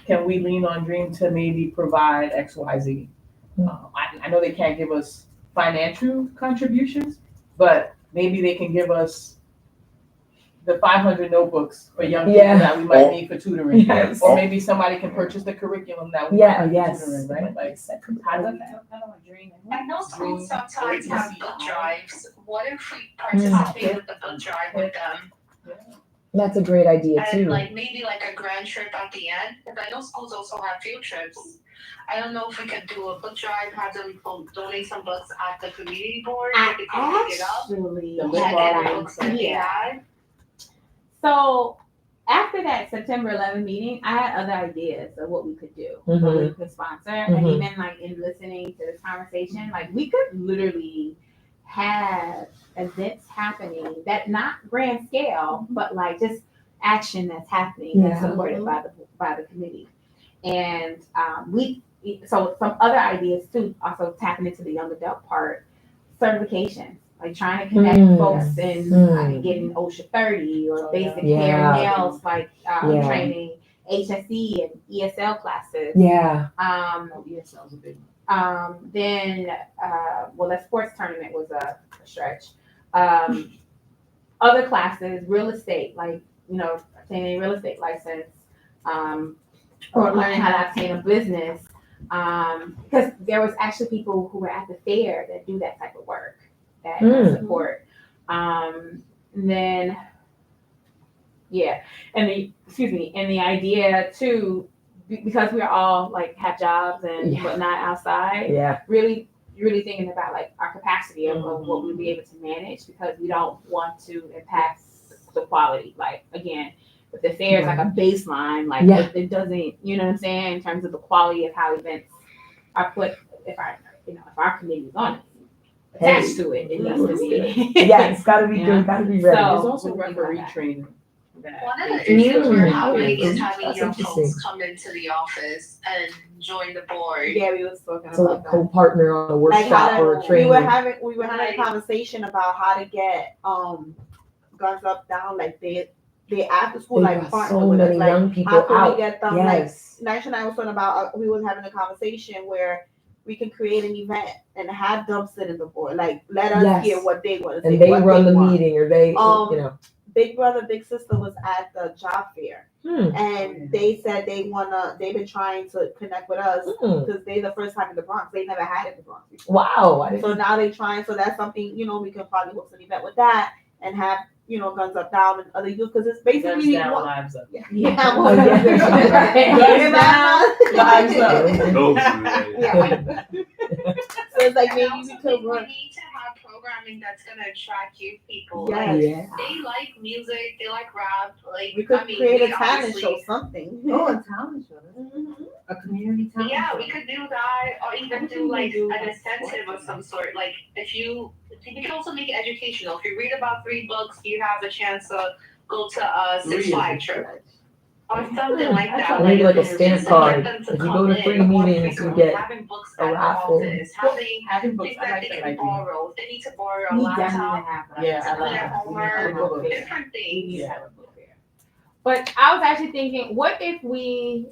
Can we lean on Dream to maybe provide X, Y, Z? I know they can't give us financial contributions, but maybe they can give us the 500 notebooks for young people that we might need for tutoring. Yes. Or maybe somebody can purchase the curriculum that we Yeah, might need yes. for tutoring, right? Like, how do we I know schools sometimes Dream. have book drives. What if we participate with the book drive with them? That's a great idea And too. like maybe like a grand trip at the end? Because I know schools also have field trips. I don't know if we could do a book drive, have them donate some books at the community board. I They can pick it up. actually The And lip had then bar the that books that they idea. had. So after that September 11 meeting, I had other ideas of what we could do, what Mm-hmm. we could sponsor, and even like in listening to this conversation, like we could literally have events happening that not grand scale, but like just action that's happening that's Yeah. supported by the committee. And so some other ideas too, also tapping into the young adult part, certifications, like trying to connect folks in getting OSHA 30 or basic hair and nails, like training, HSE and ESL classes. Yeah. ESL's a big one. Then that sports tournament was a stretch. Other classes, real estate, like, you know, obtaining a real estate license, or learning how to obtain a business. Because there was actually people who were at the fair that do that type of work, that support. And then, and the idea too, because we're all like have jobs and whatnot outside, really thinking about like our capacity of what we'll be able to manage, because we don't want to impact the quality. Like, again, if the fair is like a baseline, like it doesn't, you know what I'm saying, in terms of the quality of how events are put, if our committee is on it, attached to it, it needs to be. It's gotta be good, gotta be ready. So- There's also referee training. One of the issues we're having is having young folks come into the office and join the board. Yeah, we was talking So about like that. co-partner on a Like how workshop or a to, training. we were having a conversation about how to get Guns Up Down, like they after school, There like are partner so with us, many like young people how can out. we get them, Yes. like Nash and I was talking about, we was having a conversation where we can create an event and have them sit in the board, like let us hear what they want to say. And they what run the want. meeting, or they, you know. Big Brother, Big Sister was at the job fair, and they said they've been trying to connect with us because they the first time in the Bronx. They never had it in the Bronx before. Wow. So now they trying. So that's something, we can probably host an event with that and have, Guns Up Down and other youth, because it's basically Guns down, lives up. Lives up. Yeah. So it's like I maybe also we could think we work. need to have programming that's gonna attract youth people. Yes. Like, they like music, they like rap, like We could create we a talent obviously- show, something. Oh, a talent show. A community talent show. Yeah, we could do that, or even do like an incentive of some sort. Like we can also make it educational. If you read about 3 books, you have a chance to go to a Six Flags trip. or something like that. Maybe like a just stamp to card. get them to If you come go to in, 3 or meetings, pick you up, get having books a at the raffle. office, having Having books, things I that like they that can idea. borrow. If they need to borrow a We definitely laptop have that. Yeah, to I do like their that. homework, Yeah. different We things. need to Yeah. have a book fair. But I was actually thinking, what if we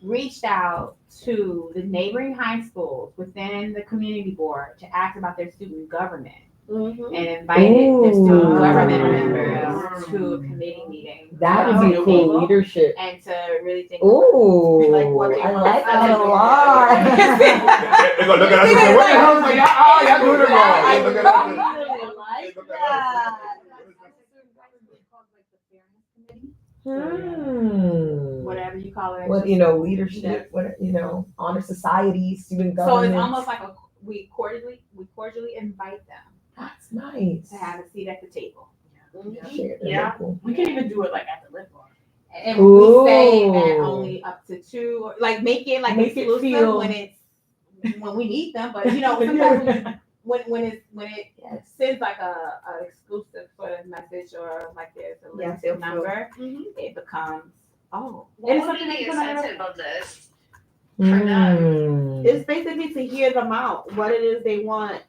reached out to the neighboring high schools within the community board to ask about their student government Mhm. and invited their student Ooh. government members to a committee meeting? That would be around the cool table leadership. And to really think. Ooh, Like what they I want like to that a do. lot. They're gonna look at us and say, what the hell? Like, y'all doing it wrong. They look at us and- like that. Whatever you call it. Well, leadership, honor society, student So government. it's almost like we cordially invite them That's nice. to have a seat at the table. Yeah. We can even do it like at the lip bar. And we say Ooh. that only up to 2, or like make it exclusive feel- when we need them. But sometimes when it sends like a exclusive sort of message or like there's a Yes, limited it'll number, Mhm. it becomes What it's would be something the people don't incentive of this? It's basically to hear them out, what it is they want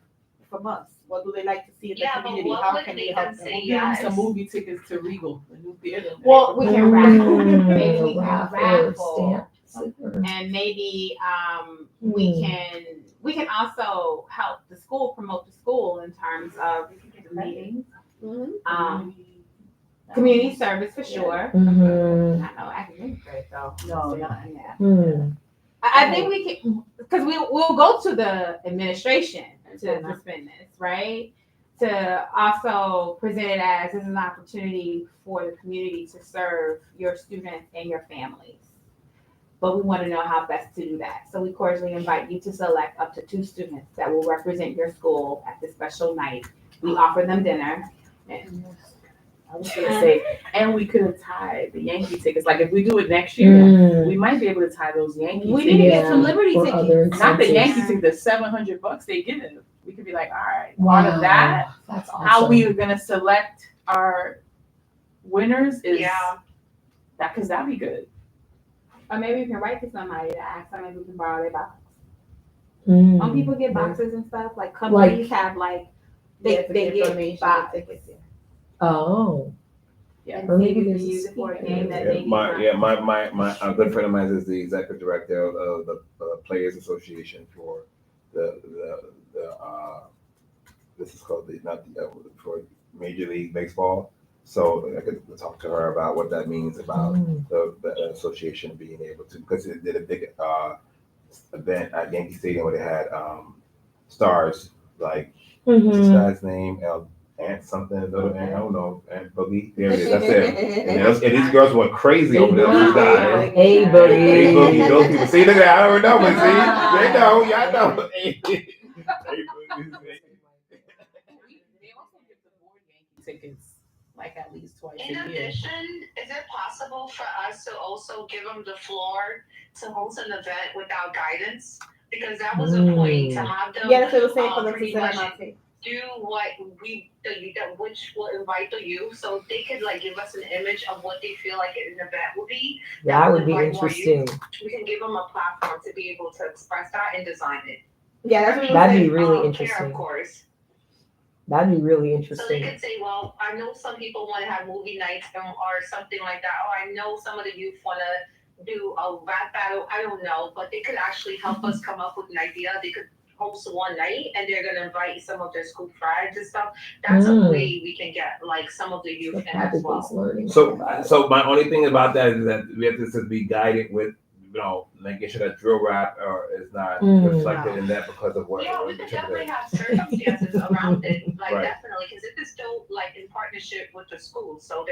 from us. What do they like to see in the Yeah, but community? what How would can make we help them them? say We'll give them yes? some movie tickets to Regal, the new theater. Well, we can raffle. Mm, Maybe we a can raffle, raffle. stamp. And maybe we can also help the school promote the school in terms of the meetings, Mhm. community service for sure. Mhm. Not no academic credit though. No, not. Yeah. Hmm. I think we can, because we'll go to the administration to spend this, right? To also present it as this is an opportunity for the community to serve your students and your families. But we want to know how best to do that. So we cordially invite you to select up to 2 students that will represent your school at this special night. We offer them dinner. And I was gonna say, and we could have tied the Yankee tickets. Like if we do it next year, we might be able to tie those Yankee we tickets. need to get some Liberty Or tickets. other Not the incentives. Yankee ticket, the $700 they give us. We could be like, all right, out of that, That's awesome. how we are gonna select our winners is Yeah. that, because that'd be good. Or maybe we can write to somebody to ask them if we can borrow their box. Mm. Don't people get boxes and stuff? Like companies have Yeah, for they the get information, box. the tickets, yeah. Oh. Yeah. And Or maybe maybe we can there's a use it for a speaker. game that they My need. a good friend of mine is the executive director of the Players Association for the this is called for Major League Baseball. So I could talk to her about what that means about the association being able to, because it did a big event at Yankee Stadium where they had stars like what's this guy's name? Ant something, little Ant, I don't know, Ant Boogie. There it is. That's it. And these girls went crazy over there. Those guys. Hey, Hey, buddy. Boogie, those people. See, look at that. I don't know, but see, they know. Y'all know. Hey, Boogie. They also give the board Yankee tickets like at least twice In a year. addition, is it possible for us to also give them the floor to host an event without guidance? Because that was a point to have them Yeah, that's what I was saying for the pretty presenter much not to. do what which will invite the youth, so they could like give us an image of what they feel like an event would be. That would be Invite more interesting. We can give them a platform to be able to express that and design it. Yeah, that's what we That'd were be saying. really Care, interesting. of course. That'd be really So they interesting. could say, well, I know some people want to have movie nights or something like that. Or I know some of the youth want to do a rap battle. I don't know, but they could actually help us come up with an idea. They could host one night and they're gonna invite some of their school friends and stuff. That's a way we can get like some of the youth in as Habit-based well. learning. So my only thing about that is that we have to be guided with, making sure that drill rap is not reflected in that because of what. Yeah, we could definitely have circumstances around it, like Right. definitely, because it is still like in partnership with the school. So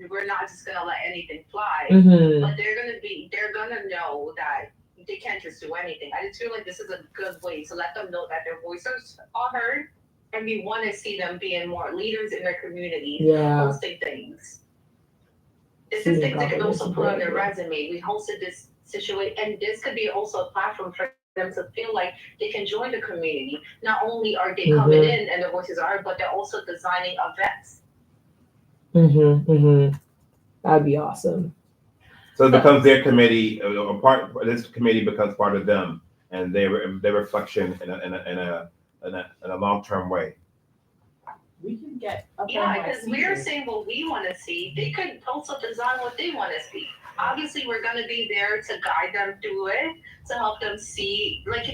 we're not just gonna let anything fly. Mhm. But they're gonna know that they can't just do anything. I just feel like this is a good way to let them know that their voices are heard, and we want to see them being more leaders in their community, Yeah. hosting things. This is things they can also put on their resume. We hosted this situation, and this could be also a platform for them to feel like they can join the community. Not only are they coming in and their voices are, but they're also designing events. That'd be awesome. So it becomes their committee, this committee becomes part of them and their reflection in a long-term way. We can get up Yeah, on my because we're seat. saying what we want to see. They could also design what they want to see. Obviously, we're going to be there to guide them through it, to help them see, like,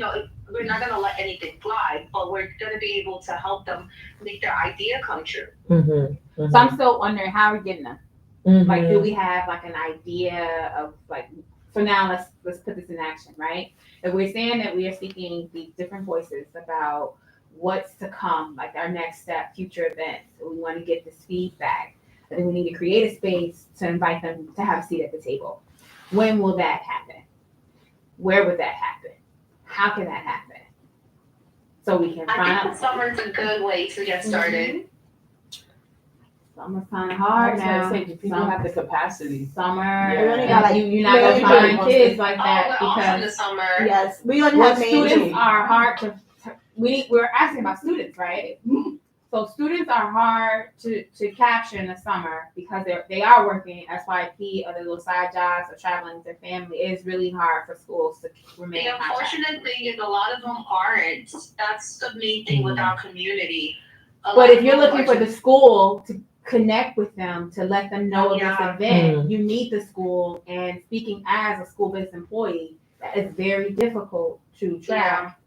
we're not going to let anything fly, but we're going to be able to help them make their idea come true. Mm-hmm. So I'm still wondering, how are we getting them? Like, do we have like an idea of like, so now let's put this in action, right? If we're saying that we are seeking these different voices about what's to come, like our next step, future events, we want to get this feedback, and then we need to create a space to invite them to have a seat at the table. When will that happen? Where would that happen? How can that happen? So we can I find think out. the summer's a good way to get started. Summer's kind of I hard was gonna now. say, do people have the capacity? Summer. Yeah. We only got like You're not gonna May, find June. kids like Oh, that we're off in the because summer. yes, we only well, have May. students June. are hard to. We're asking about students, right? So students are hard to capture in the summer because they are working SYP, other little side jobs, or traveling with their family. It's really hard for schools to remain The in contact. unfortunate thing is a lot of them aren't. That's the main thing with our community. But if you're looking for the school to connect with them, to let them know of Yeah. this event, you need the school. And speaking as a school-based employee, that is very difficult to track.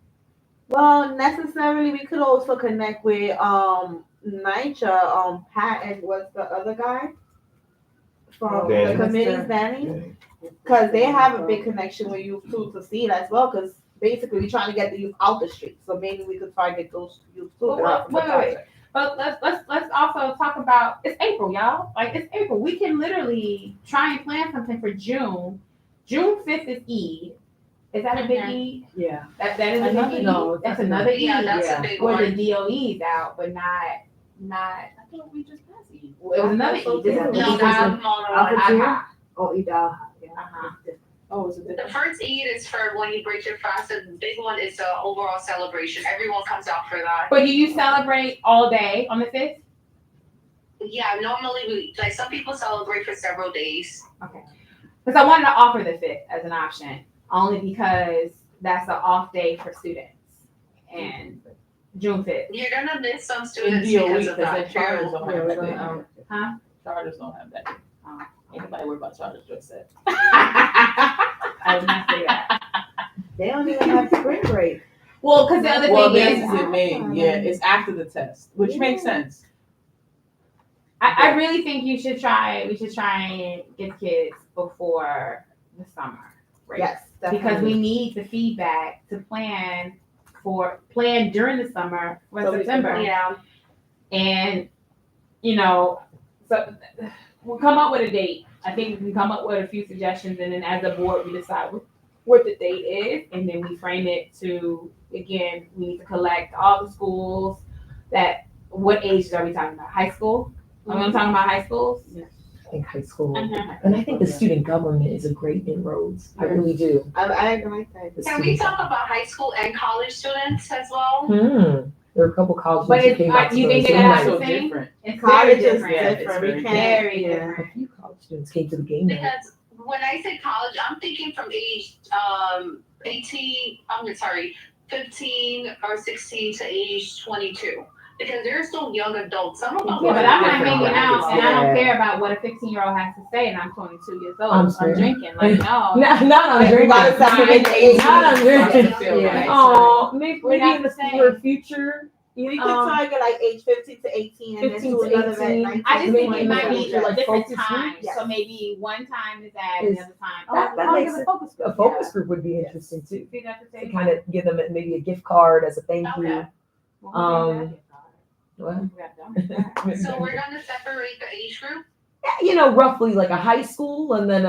Well, necessarily, we could also connect with NYCHA, Pat, and what's the other guy from Danny. the committee's Danny, because they have a big connection with youth too to see it as well. Because basically, we're trying to get the youth out the street, so maybe we could target those youth too. But that are from the wait. project. But let's also talk about, it's April, y'all. Like, it's April. We can literally try and plan something for June. June 5th is Eid. Is that a big Eid? Yeah. That is a Another- big Eid. no, That's that's another Eid. Yeah, that's Yeah. a big Where one. the DOE's out, but not. I thought we just passed it. It was another Eid. This is Yeah. the No, Eid that's al a smaller Al one. Fitr. Adha. Oh, Eid al-Adha, yeah. Uh-huh. Oh, is it The different? first Eid is for when you break your fast. The big one is the overall celebration. Everyone comes out for that. But do you celebrate all day on the 5th? Yeah, normally some people celebrate for several days. Because I wanted to offer the 5th as an option, only because that's an off day for students. And June 5th. You're gonna miss some In students DOE, because because of the that charters too. don't Yeah, have we're that day. gonna, Huh? Charters don't have that day. Ain't nobody worry about charters, just said. I did not say that. They don't even have spring break. Well, because the other Well, thing this is, is in May. Yeah, it's after the test, which makes sense. I really think we should try and get kids before the summer break. Yes, Because definitely. we need the feedback to plan during the summer for So we can September. Yeah. And, so we'll come up with a date. I think we can come up with a few suggestions, and then as a board, we decide what the date is, and then we frame it to, again, we need to collect all the schools what ages are we talking about? High school? Are we talking about high schools? I think high school. Mhm. And I think the student government is a great inroads. I really do. I like that. The Can we student talk about high school and college students as well? There are a couple colleges But that it's- came out to you the think game it night. has so the same? different. It's College very is different. Yeah, it's different. We very can't. Very Yeah. different. A few college students came to the game night. Because when I say college, I'm thinking from age 15 or 16 to age 22. Because they're still young adults. Some of them Yeah, but are I'm not different hanging out, brackets. and I don't Yeah. care about what a 15-year-old has to say, and I'm 22 years old. I'm I'm sorry. drinking, like, no. Not on Like, we drinking. gotta separate the age. Not on drinking. Yeah. Oh, maybe We're not in the the same. near future. We could target like age 15 to 18 and then 15 do to another 18. at 19. I just think Maybe it might in the be future, like different focus times. groups. Yes. So maybe one time is that, and the Is- other time. That I'll makes give a it- focus A group. focus group would be interesting too. See, that's the To same. kind of give them maybe a gift card as a thank you. Okay. What? So we're gonna separate the age group? Roughly like a high school and then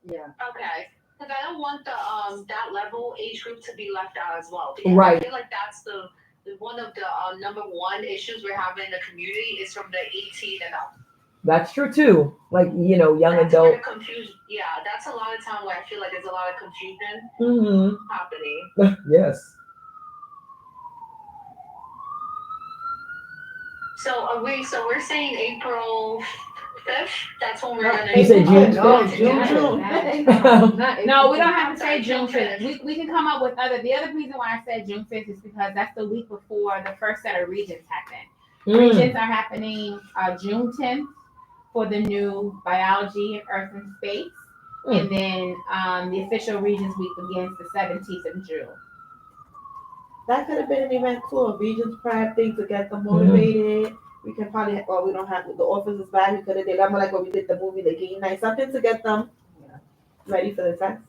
Yeah. Okay. Because I don't want that level age group to be left out as well. Because Right. I feel like that's the one of the number one issues we're having in the community is from the 18 and up. that's true too. Like, young That's where adult. the confusion. Yeah, that's a lot of time where I feel like there's a lot of confusion Mm-hmm. happening. Yes. So we're saying April 5th. That's when we're gonna. You said June No, 5th? June. No, we don't have to say June 5th. We can come up with the other reason why I said June 5th is because that's the week before the first set of regions happen. Regions are happening June 10th for the new biology, earth and space. And then the official regions week begins the 17th of June. That could have been an event too, a regions prep thing to get them motivated. We can probably, well, we don't have, the office is bad, we could have did that, like when we did the movie, the game night, something to get them ready for the test.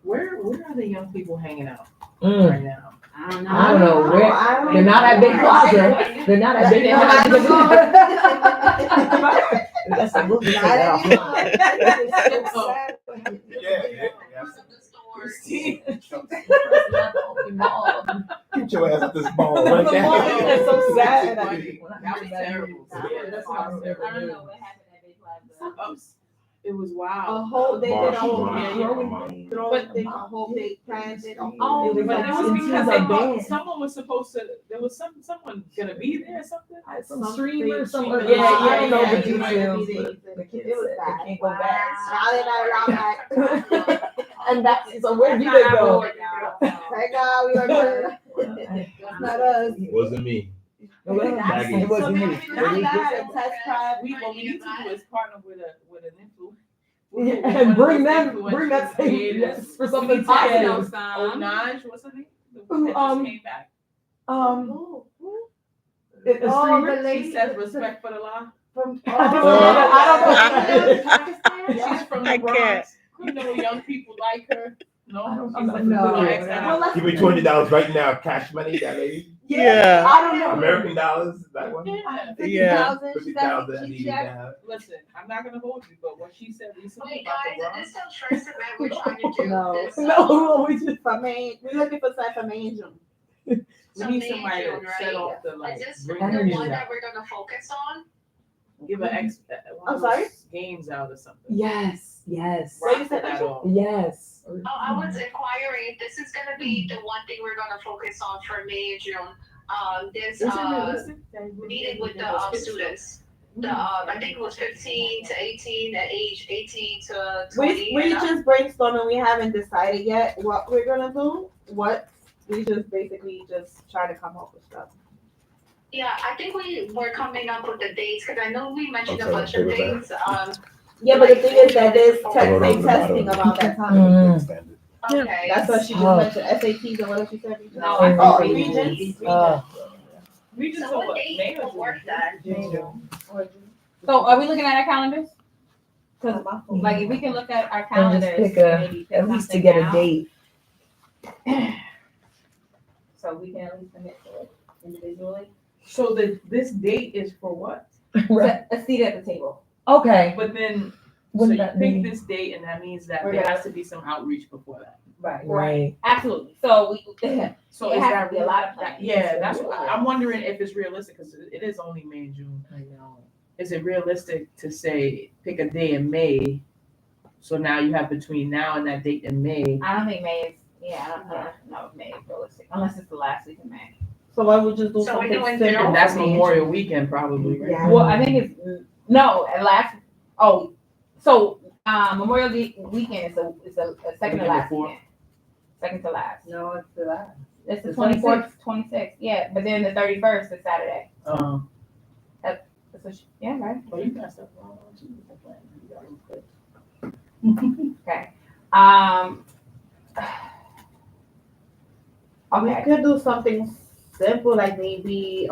Where are the young people hanging out Mm. right now? I don't know. I don't know where. They're not at Big Plaza. They're not at Big Plaza. That's a movie. Not anymore. Yeah. Mall. Get your ass at this ball right now. That's so sad. That was terrible. That's I don't know what happened at Big Plaza. It was A wild. whole, they did a whole March. throwing thing, a whole big plan, did a whole. Oh, But it like was because into they the thought band. someone was supposed to. There was someone gonna be there or something. Some streamer, some Yeah, I don't know yeah, the yeah. details, Yeah. but the kids It was said bad. they can't go back. Now they're not around that. And that's, so where do they go? Thank God we are done. It's not us. Wasn't me. It wasn't you. Not that, a test prep. What we need to do is partner with an influencer. Yeah, and bring that thing, yes, for something positive. Onaj, what's her name? The Who, one that just came back. A streamer? the lady- She says respect for the law. From, I She's from the I Bronx. can't. You know, young people like her. No, don't she's like, know. no, X out. Well, Give me $20 right now, cash money, that lady. Yeah. I don't know. American dollars, that one. Yeah. 50,000, she 50,000 said I she needed checked. to have. Listen, I'm not gonna hold you, but what she said recently Wait, about the guys, is Bronx. this the first event we're trying to do? No. This, No, we just. For May, we're looking for stuff for May and June. We So need May, somebody to June, set right? off the like. Is this bring the energy one out. that we're gonna focus on? Give an X. I'm sorry? Games out or something. Yes, yes, What you Raffle said, that Rachel? off. yes. Oh, I was inquiring if this is gonna be the one thing we're gonna focus on for May and June. This Is it realistic? meeting with the students. The I think it was 15 to 18, at age 18 to 20. We and up. just brainstorming, we haven't decided yet what we're gonna do, we just basically just try to come up with stuff. Yeah, I think we were coming up with the dates, because I know we mentioned a Okay, bunch of okay things. Yeah, but the thing is that there's I wrote on testing the bottom. about that time. Mm. Extended. Okay. That's what she just Oh. mentioned, SATs and what else she said? No, Oh, regions. regions. We just So what date will work then? So are we looking at our calendars? Cause like if we can look at our And calendars, just pick a, maybe pick at least to something get a out. date. So we can at least commit to it individually. So this date is for what? Right. A seat at the table. Okay, But then, so what you does that pick mean? this date and that means that We're there gonna- has to be some outreach before that. Right. Right. Absolutely. So we, So It is has that to be a lot of planning. Yeah, that's what I'm wondering if it's realistic, because it is only May and June. I know. Is it realistic to say, pick a day in May? So now you have between now and that date in May. I don't think May is, I don't know if May is realistic, unless it's the last week of May. So why would just do So we're something doing simple? And that's for May and Memorial Weekend probably, right? Yeah. Well, I think it's, no, at last, so, Memorial Weekend is the second to Weekend last before. weekend. Second to last. No, it's the last. It's the The 24th, 26th, yeah, but then the 31st is Saturday. That's what yeah, right? Well, you got stuff wrong too. with the plan. You got it good. Okay. We Okay, could do something simple, like maybe,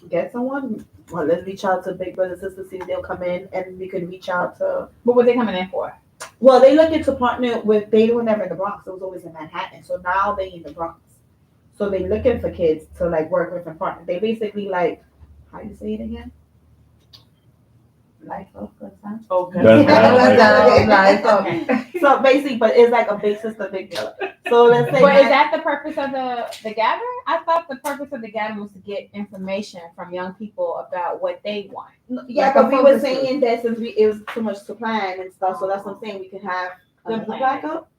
get someone, well, let's reach out to Big Brother Sister, see if they'll come in, and we could reach out to, what were they coming in for? well, they looking to partner with, they were never in the Bronx, it was always in Manhattan, so now they in the Bronx. So they looking for kids to like work with and partner, they basically like, how you say it again? Life of good son. Okay. So basically, but it's like a big sister, big brother. So let's say. But is that the purpose of the gathering? I thought the purpose of the gathering was to get information from young people about what they want. Yeah, like a but we were focus group. saying that since it was too much to plan and stuff, so that's what I'm saying, we can have Good another plan. backup,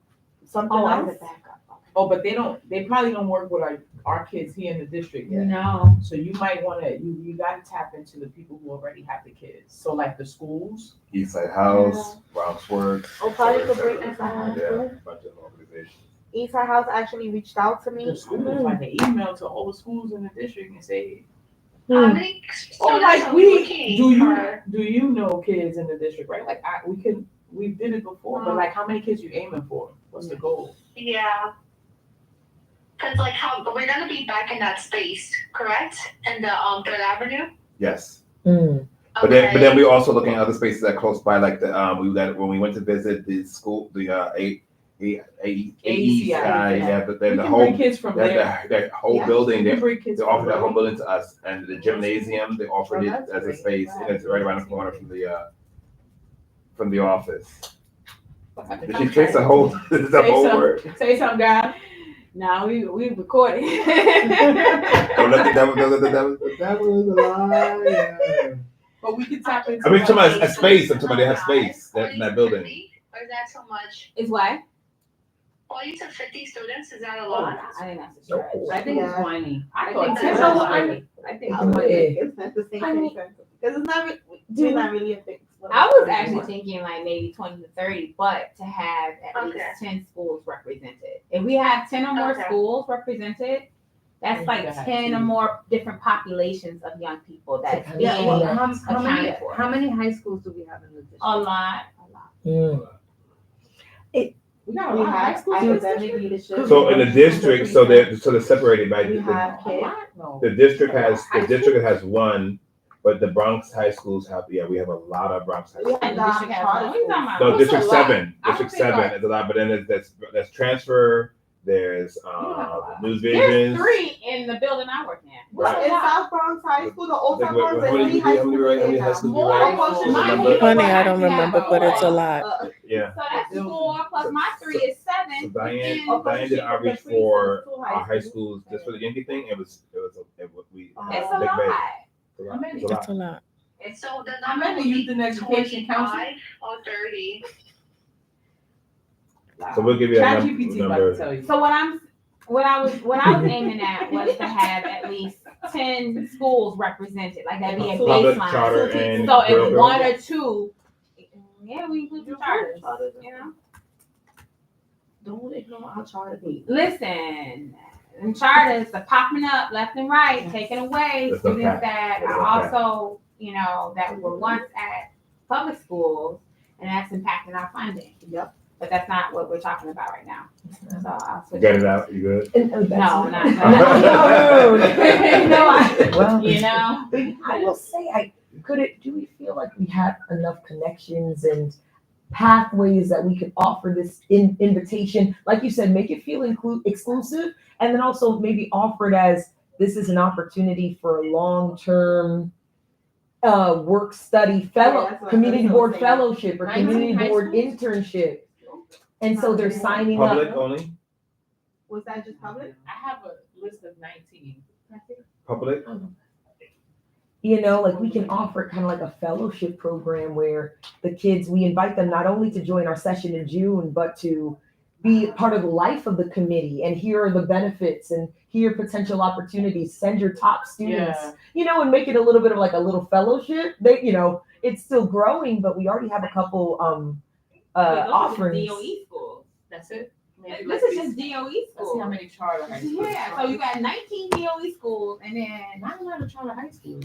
something Oh, else. as a backup. Oh, but they probably don't work with our kids here in the district yet. No. So you might wanna, you gotta tap into the people who already have the kids. So like the schools. Eastside House, Bronx Works. Oh, probably et the Great cetera. Eastern House. Yeah, a bunch of organizations. Eastside House actually reached out to me. The schools, like an email to all the schools in the district and say, How many oh, students like are we we, looking do you know kids in the district, right? Like we did it before, but like how many kids you aiming for? What's the goal? Yeah. Cause like we're gonna be back in that space, correct? In the Third Avenue. Yes. Mm. But then we also looking at other spaces that close by, like when we went to visit the school, the AECI, yeah, but then We the can whole bring kids from there. that whole Yeah. building, We they can bring kids offered from that whole there. building to us, and the gymnasium, they offered Oh, it that's as a great. space, and it's right around the corner from the office. Did she fix the whole word? Say something, guy. No, we recorded. Oh, look, that was a lie. But we can tap into. I mean, like, a space. I'm talking about they have space in that building. Or is that too much? Is what? 40 to 50 students, is that a Oh, lot? I think that's a stretch. I think it's Yeah. 20. I thought think it was so. 20. I think I would Yeah. think it's not the same I mean, thing. Because it's not, we're not really a thing. I was actually thinking like maybe 20 to 30, but to have at Okay. least 10 schools represented. If we have 10 or more Okay. schools represented, that's You like gotta have 10 or two. more different populations of young people that's being Yeah, well, accounted for. how many high schools do we have in the district? A lot. Mm. We got a We lot of high have schools in this academic district. leadership. So in the district, so they're separated by We have A kids. lot? No. the district has one, but the Bronx high schools have we have a lot of Bronx high We schools. have And the district has charter one. What are you talking about? No, What's District a lot? 7. I don't District think 7 is a lot, but then that's transfer. There's News There's Visions. 3 in the building I work in. Right. What's a In lot? South Bronx High School, the old Like, South what- Bronx, how there's many- 3 how high many schools right- how many in high there. schools More you right? almost What's just the my number? neighborhood Funny, I actually don't has remember, but it's a more. lot. Yeah. So that's 4 plus my 3 is 7. So Diane And- did outreach for our high schools just for the Yankee thing. It was we It's a big lot. bang. It's a lot. It's a lot. That's a lot. And so the How number many would be youth and education council? 25 or 30. So we'll give you a ChatGPT about to number. tell you. So what I was aiming at was to have at least 10 schools represented, like that'd be a Public, charter, baseline. and So if parochial. 1 or 2, yeah, we include the charters, you know? Don't ignore our charter needs. Listen, and charters are popping up left and right, taking away There's no students cap. that There's are no cap. also, you know, that were once at public schools, and that's impacting our funding. Yep. But that's not what we're talking about right now. So I'll You switch. get it out? You good? No, not. No, well, You know? I will say, do we feel like we have enough connections and pathways that we could offer this invitation? Like you said, make it feel exclusive, and then also maybe offer it as this is an opportunity for a long-term work study that's what community I was board saying. fellowship or 19 community high board schools? internship. And so they're signing Public up, only? Was that just public? I have a list of 19. Public? you know, like we can offer kind of like a fellowship program where the kids, we invite them not only to join our session in June, but to be part of the life of the committee and here are the benefits and here are potential opportunities. Send your top students, Yeah. you know, and make it a little bit of like a little fellowship. They, you know, it's still growing, but we already have a couple offerings. DOE schools. That's it. Maybe This let's is see- just DOE Let's see how schools. many charter high schools. Yeah, so you got 19 DOE schools and then Not a lot of charter high schools.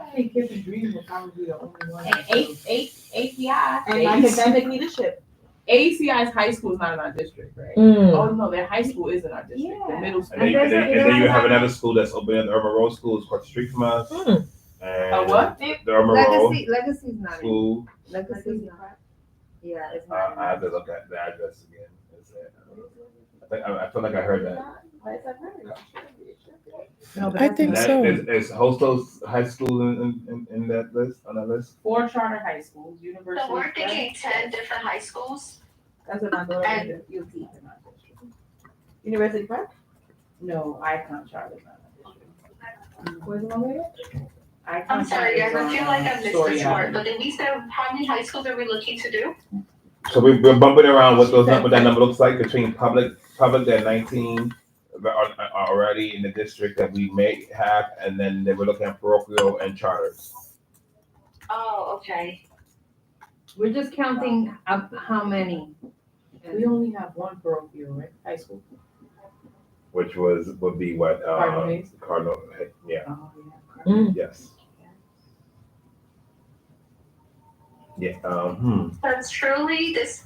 I think Kids and Dreams will probably be the only one. and ACI. And academic leadership. ACI's high school is not in our district, right? Mm. Oh no, their high school is in our district. The Yeah. middle school. And then you have another school that's open at the Urban Road School, it's across the street from us. Mm. And what? the Urban Road Legacy's not in. School, Legacy's not. Yeah, it's I not. have to look at the address again. I feel like I heard that. No, but I that's think not- so. Is Hostos High School in that list, on that list? 4 charter high schools, University. So we're of Florida. thinking 10 different high schools. That's what my daughter And- did. UT. In our district. University Prep? No, Icon charter is not in our district. Where's the one? Icon I'm sorry, charter guys, is I feel on, like I missed Story this part, Avenue. but then we said, how many high schools are we looking to do? So we're bumping around what that number looks like between public, public, there are 19 already in the district that we may have, and then they were looking at parochial and charters. Oh, okay. We're just counting up how many. We only have one parochial, right? High school. Which would be what, Cardinal Hayes? Cardinal, yeah, Oh, yeah. yes. Yeah, That's truly this.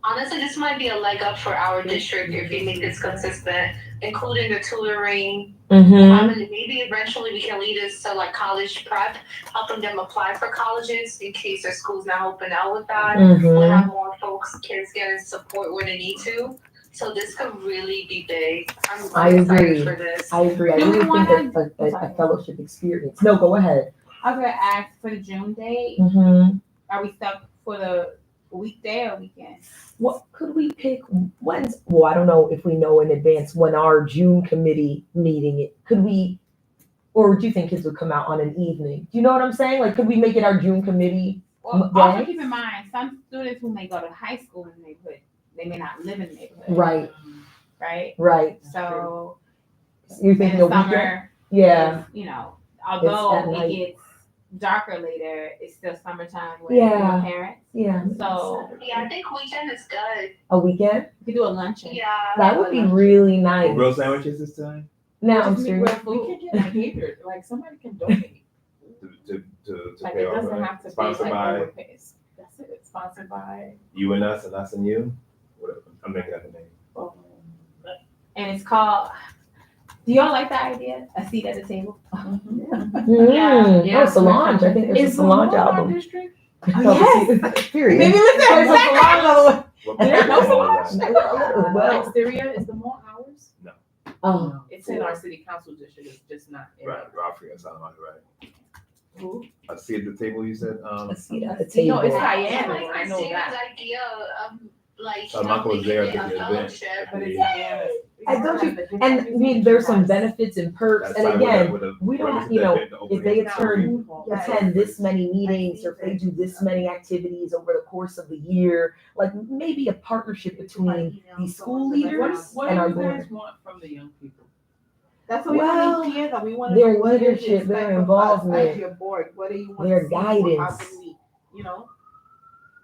Honestly, this might be a leg up for our district if we make this consistent, including the tutoring. Mm-hmm. Maybe eventually we can lead us to like college prep, helping them apply for colleges in case their school's not open out with that. We'll Mm-hmm. have more folks, kids getting support where they need to. So this could really be big. I I'm agree. excited for this. I agree. I Do we really think that a fellowship experience. No, go ahead. I was gonna ask for the June date. Mm-hmm. Are we stuck for the weekday or weekend? What could we pick? When's? Well, I don't know if we know in advance when our June committee meeting. Could we, or do you think kids would come out on an evening? Do you know what I'm saying? Like, could we make it our June committee? Well, Day? also keep in mind, some students who may go to high school in the neighborhood, they may not live in the neighborhood. Right, Right? right. So You're in thinking the a weekend? summer, Yeah, is, you know, at although night. it gets darker later, it's still summertime with Yeah. your parents. yeah. So Yeah, I think weekend is good. A weekend? you could do a luncheon. Yeah. That would be really for nice. real sandwiches this time, Now I'm Just serious. We can get like catered, like somebody can donate. to Like pay it off, doesn't right? have to be Sponsored like by overpaid. That's it, it's sponsored by, you and us and you, whatever, I'm making up a name. And it's called, do y'all like that idea? A seat at the table? Mm. Yeah. Oh, Solange. I think there's a Solange album. district? Yes. Period. Maybe let's There's a have Solange What There's no was Solange? that? Well, Exterior is the more hours? oh, It's in our city council district, it's just not in. Right, Rafi, sounded like right. Who? I see at the table, you said, a seat at the No, table. it's I Diana, like I know Christina's that. idea of like, So Michael was there at the event. fellowship. But it's Diana's. And don't you- And I mean, there's some benefits and perks. That's And fine, again, whatever, we don't whatever have, you know, the opening if they is. attend this many meetings, or if they do this many activities over the course of the year, like maybe a partnership between these school leaders What and do our you board. guys want from the young people? That's what we Well, want to hear, that we want to their know what it is you leadership, their expect from us involvement, as your board, what do you want their to see, guidance. how can we, you know?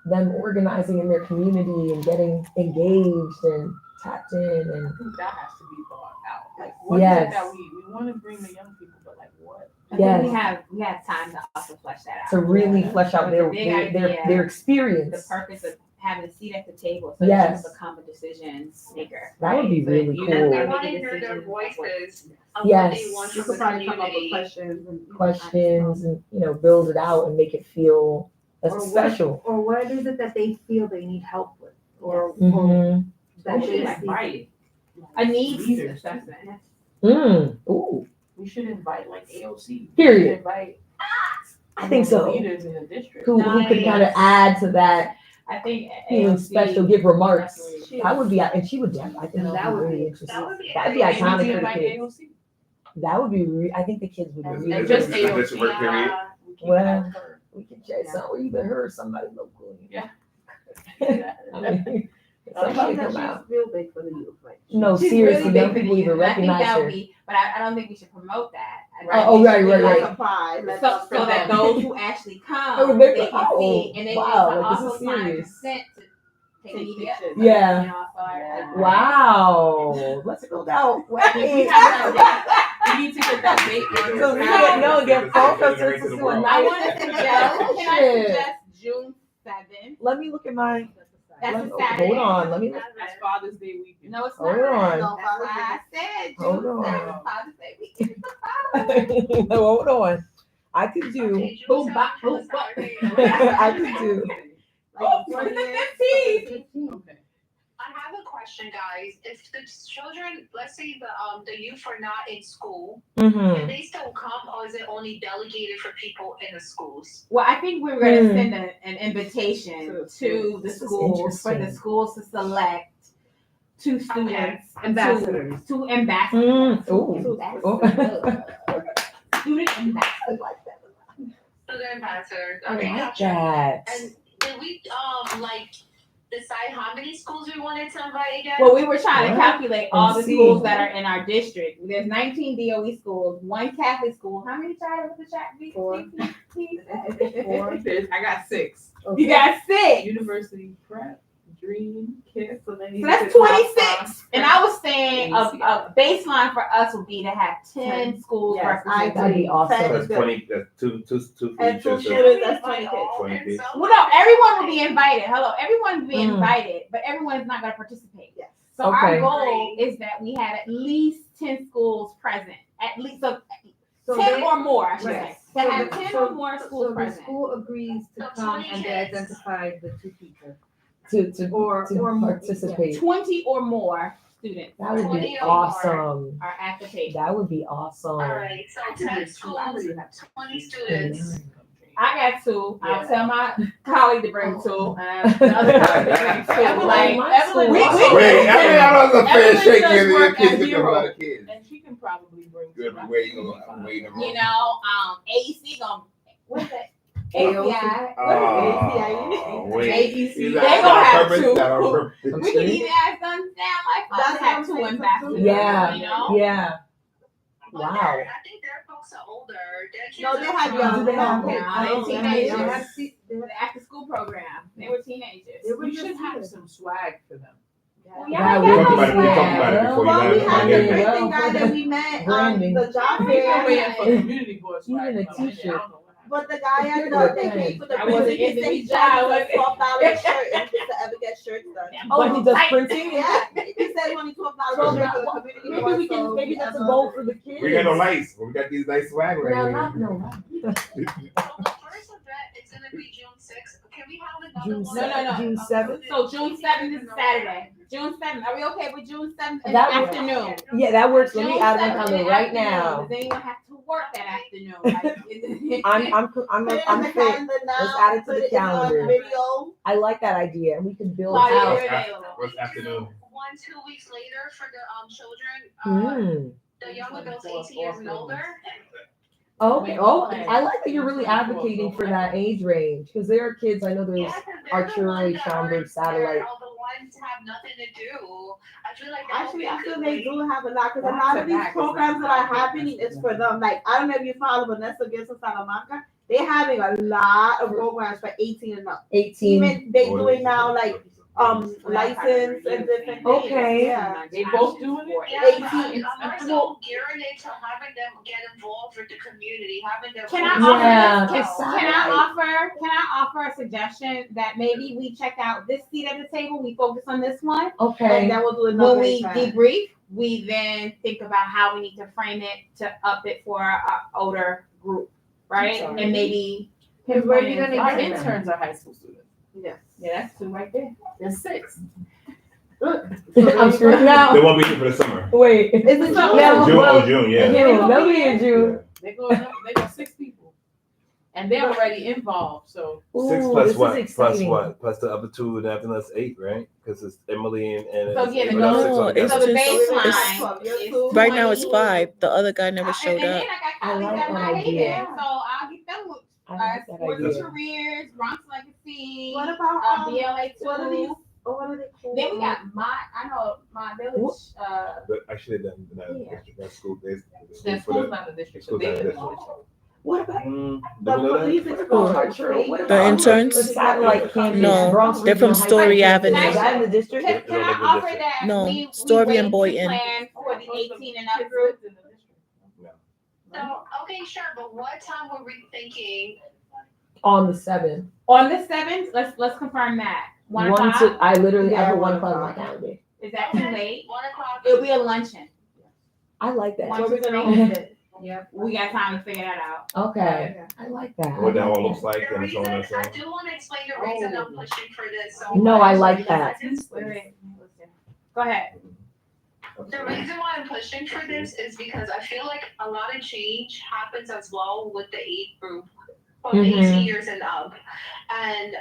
Them organizing in their community and getting engaged and tapped in and I think that has to be thought out. Like, what is Yes. it that we want to bring the young people, but like what? I think Yes. we have time to also flesh that out. to really flesh out But their the big idea, their The experience. purpose of having a seat at the table so Yes. that you become a decision maker. That would be right? So that really you cool. And we make want to a hear their decision of what- voices of Yes. what they want You from could the probably come up with community. questions and. Questions and, you know, build it out and make it feel Or what- special. Or what is it that they feel they need help with? Or Mhm. that We they should see. invite. A needs Leaders. assessment. Ooh, We should invite like AOC. Period. We should invite I think the so. leaders in the district. Who could kind of Nice. add to that, I think feeling AOC special, give remarks. definitely- That would be, and she would, I think And that that would would be really be- interesting. That would be That'd be amazing. iconic We for the invite kids. AOC. That would be, I think the kids would And really. and Is it- just is it AOC. work period? Yeah. We keep Well, it at her. We can chase some, or either her or somebody local. Yeah. I mean, somebody Somebody come that out. she's real big for the youth, like. No, She's seriously, really young big for people the even youth, and I think recognize that would her. be, but I don't think we should promote that. I think Oh, we right, should right, do right. like Apply, let So, us so that know. those who actually come, Oh, they they- can oh, see, and they wow, need to like, this also is sign serious. consent to take Take media. pictures. Yeah. You know, so I- Wow, let's build out. We have that We need to get that date. So we get protesters to do a I nice want to suggest, can I fellowship. suggest June 7th? Let me look at my, That's a hold Saturday. on, let me, That's Father's Day weekend. No, it's Hold not. on. No, That's why I said Hold June on. 7th, Father's Day weekend. no, hold on. I could do, Okay, June Boom, 7th bop, is boom, bop. Saturday. I could do. Oh, it's the 15th. Okay. I have a question, guys. If the children, let's say the youth are not in school, Mhm. can they still come, or is it only delegated for people in the schools? Well, I think we're going to send an invitation to the This is schools for the interesting. schools to select two students, Ambassadors. two ambassadors. Ooh. That's Oh. good. Student ambassadors like that. So they're ambassadors. I Okay, like gotcha. that. And did we like decide how many schools we wanted to invite again? Well, we were trying to What? calculate all the see. schools that are in our district. There's 19 DOE schools, 1 Catholic school. How many child with the chat? 4. 4. I got 6. You got 6. University Prep, Dream, KISS, so then you So that's said Rock 26. And I was saying a baseline for us would be to have 10 10. schools Yes, represented. That'd be awesome. That's 20, that's two And 2 features. students, that's 20 kids. 20 kids. Well, no, everyone will be invited. Hello, everyone will be Mm. invited, but everyone is not going to participate. Yes. So our Okay. goal is that we have at least 10 schools present, at least so So 10 they- or more, I should Right. say. To So have the- 10 so- or more So schools the present. school agrees to So come 20 and they kids. identify the 2 people. To Or more. participate. 20 or more students That would 20 be or more. awesome. are at the table. That would be awesome. All right, so 10 schools, 20 students. I got 2. I'll Yeah. tell my colleague to bring 2. And the other colleague to bring 2. Evelyn, Like, my Evelyn, school- we Wait, I was a fair Evelyn shake does here. The work kids at look at a lot Hero. of kids. And she can probably bring. Good, some. where you going? I'm waiting. you know, AEC gonna, what's that? AOC. ACI. Oh, wait. ABC. Is They that gonna on have purpose? to. That on purpose? I'm We can serious. even ask them down like us That's to have what 2 I'm saying, ambassadors. Yeah. You know? Yeah. But Wow. I think their folks are older. Their kids No, they are have from- young. Do they have kids. kids? I don't They know. teenagers. They have se- they have- The after school program. They were teenagers. They were We just should have here. some swag for them. Well, That y'all would got Talk about us it, we talked swag. about it before you Well, we guys. had Yeah, the yeah. printing guy that we met on Branding. the job I'm fair. waiting for community board swag. Even a to come in. I t-shirt. don't know what happened. But the guy at Good the, they thing. paid for the I wasn't printing. He in said the he job, charged was us it? $12 a shirt and just to ever get shirts done. But he does tight. printing. Yeah, he said only $12 So a shirt for the now, community. maybe board, we can, so maybe that's a whatever. goal for the kids. We got no lights, but we got these nice swag right No, here. not no. Well, the first event is gonna be June 6th. Can we have another June one? No. June 7th. So June 7th is Saturday. June 7th. Are we okay with June 7th in the That afternoon? Yeah, that works. Let me June add my 7th in calendar the right afternoon. now. Does anyone have to work that afternoon? Like, I'm Put it I'm on the free. calendar now. Let's add it to put the it on calendar. Video. I like that idea, and we can build Claudia, out. you're available. What's afternoon? 1-2 weeks later for the children, Hmm. the young adults 18 years and older. Okay. Oh, I like that you're really advocating for that age range because there are kids. I know there's Yeah, 'cause they're the Archery, ones that Schaumburg, are- Satellite. They're all the ones who have nothing to do. I feel like that would Actually, be a I feel good they way. do have a lot because a Back lot to of these back is programs that are happening is for them. Like I don't know if you follow Vanessa Gibson Salamanca. They're having a lot of programs for 18 and up. 18. Even they doing now like license and different things. Okay. Yeah. They both doing it? Yeah, 18. I'm also gearing it to having them get involved with the community, having them. Can I Yeah, offer it's can I offer a suggestion that maybe we check out this seat at the table, we focus on this one, And Okay. then we'll do another when we event. debrief, we then think about how we need to frame it to up it for our older group, right? Sorry. And maybe And where are you gonna Our get them? interns are high school students. Yes. Yeah, that's 2 right there. There's 6. I'm screwed They now. won't be here for the summer. Wait. Is it So- June? June, well, June, yeah. June. They'll be in June. They go 6 people. And they're already involved, so. Six Ooh, plus this what? is Plus exciting. what? Plus the other 2, and after that's 8, right? Because it's Emily and So, yeah, the but that's goal- 6 No, altogether. it's so the just- baseline it's- is Right now it's 20. 5. The other guy never And showed then up. I got I colleagues like that that might hate idea. it, so I'll get them with I like that Sports idea. Careers, Bronx Legacy, What about BLA what are these? 2. What are they called? Then we got I know my village, But actually, then Yeah. that school, there's Their school's not a district, so School's not a they're the district. district. What about Do we The know that? police what is about called Archer? What The about interns? the satellite campus? No, Bronx they're from Regional High Story School? Avenue. Is that in the district? can I offer that No, we Story wait and to Boynton. plan for the 18 and up group? So, okay, sure, but what time were we thinking? On the 7th. On the 7th, let's confirm that. 1 One o'clock, to, I literally Yeah, have a 1 1 o'clock on my o'clock. calendar. is that too late? 1 o'clock? It'll be a luncheon. I like that. One, Where we two, gonna three. hold it? Yep. We got time to figure that out. Okay. I like that. What that I all like looks that. like The and so reason, on and so I on. do want to explain the reason I'm pushing for this so No, much. I like that. Wait. Go ahead. The reason why I'm pushing for this is because I feel like a lot of change happens as well with the age group from Mhm. 18 years and up. And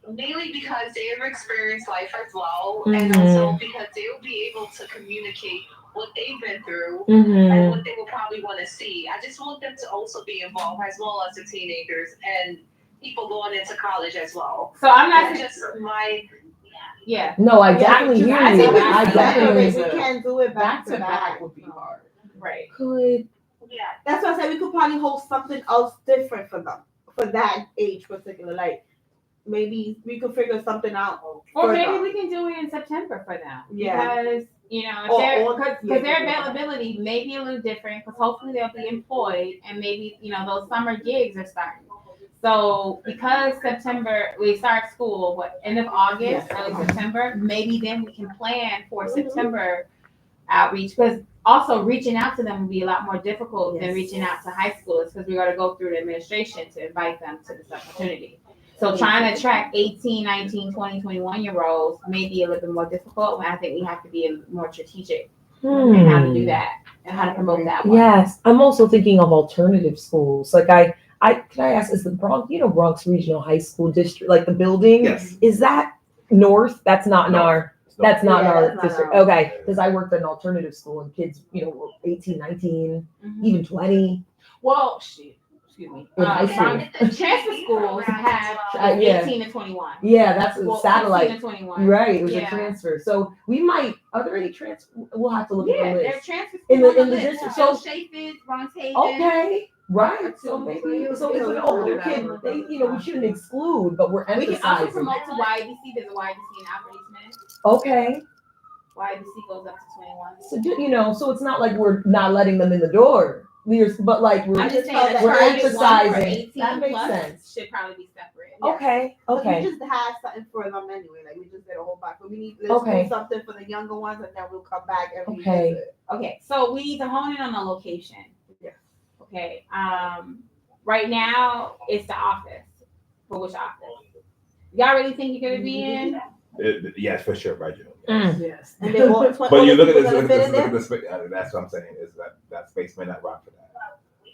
mainly because they've experienced life as well, and Mhm. also because they'll be able to communicate what they've been through and Mm-hmm. what they will probably want to see. I just want them to also be involved as well as the teenagers and people going into college as well. So I'm not That's just my Yeah. No, I Yeah, definitely hear I you. think we I can definitely We can't do it Back to back would be hard. Right. could. Yeah. That's why I said we could probably host something else different for them, for that age particular. Like maybe we could figure something out. Or for maybe them. we can do it in September for them. Yeah. Because, you know, Or- because their availability may be a little different, because hopefully they'll be employed, and maybe, you know, those summer gigs are starting. So because September, we start school, end of August, early September, maybe then we can plan for September outreach, because also reaching out to them will be a lot more difficult than Yes. reaching out to high schoolers, because we got to go through the administration to invite them to this opportunity. So trying to attract 18, 19, 20, 21-year-olds may be a little bit more difficult, and I think we have to be more strategic in how to do that and how to promote that one. Yes, I'm also thinking of alternative schools. Like can I ask, is the Bronx Regional High School District, like the building? Yes. Is that north? That's not in No. our, No. that's not in Yeah, our that's not district. ours. Okay, because I worked at an alternative school and kids, were 18, 19, Mhm. even 20. Well, shit. Excuse me. In high school. The transfer schools have Yeah. 18 to 21. Yeah, that's a Well, satellite. 16 to 21. Right, it was a Yeah. transfer. So we might, are there any we'll have to look Yeah, at the they're list. transfer In schools the- on in the list. district, So so- Chaffetz, Bronx Haven. Okay, right. So So maybe, so it's an older kid, we shouldn't exclude, but we're We can also emphasizing. promote to YDC. There's a YDC in Alfred E. Smith. Okay, YDC goes up to 21. so so it's not like we're not letting them in the door. But like I'm we're, just saying that we're target one for emphasizing. 18 That makes plus sense. should probably be separate. Okay, But okay. we just had something for them anyway. Like we just did a whole back. But we need let's Okay. do something for the younger ones, and then we'll come back and Okay. revisit. Okay, so we need to hone in on the location. Yes. Okay, right now it's the office. For which office? Y'all really think you're gonna be in? Yes, for sure, by June. Yes. And then all But you look at this, gonna look fit at in this, look there. at this space. That's what I'm saying. Is that space may not rock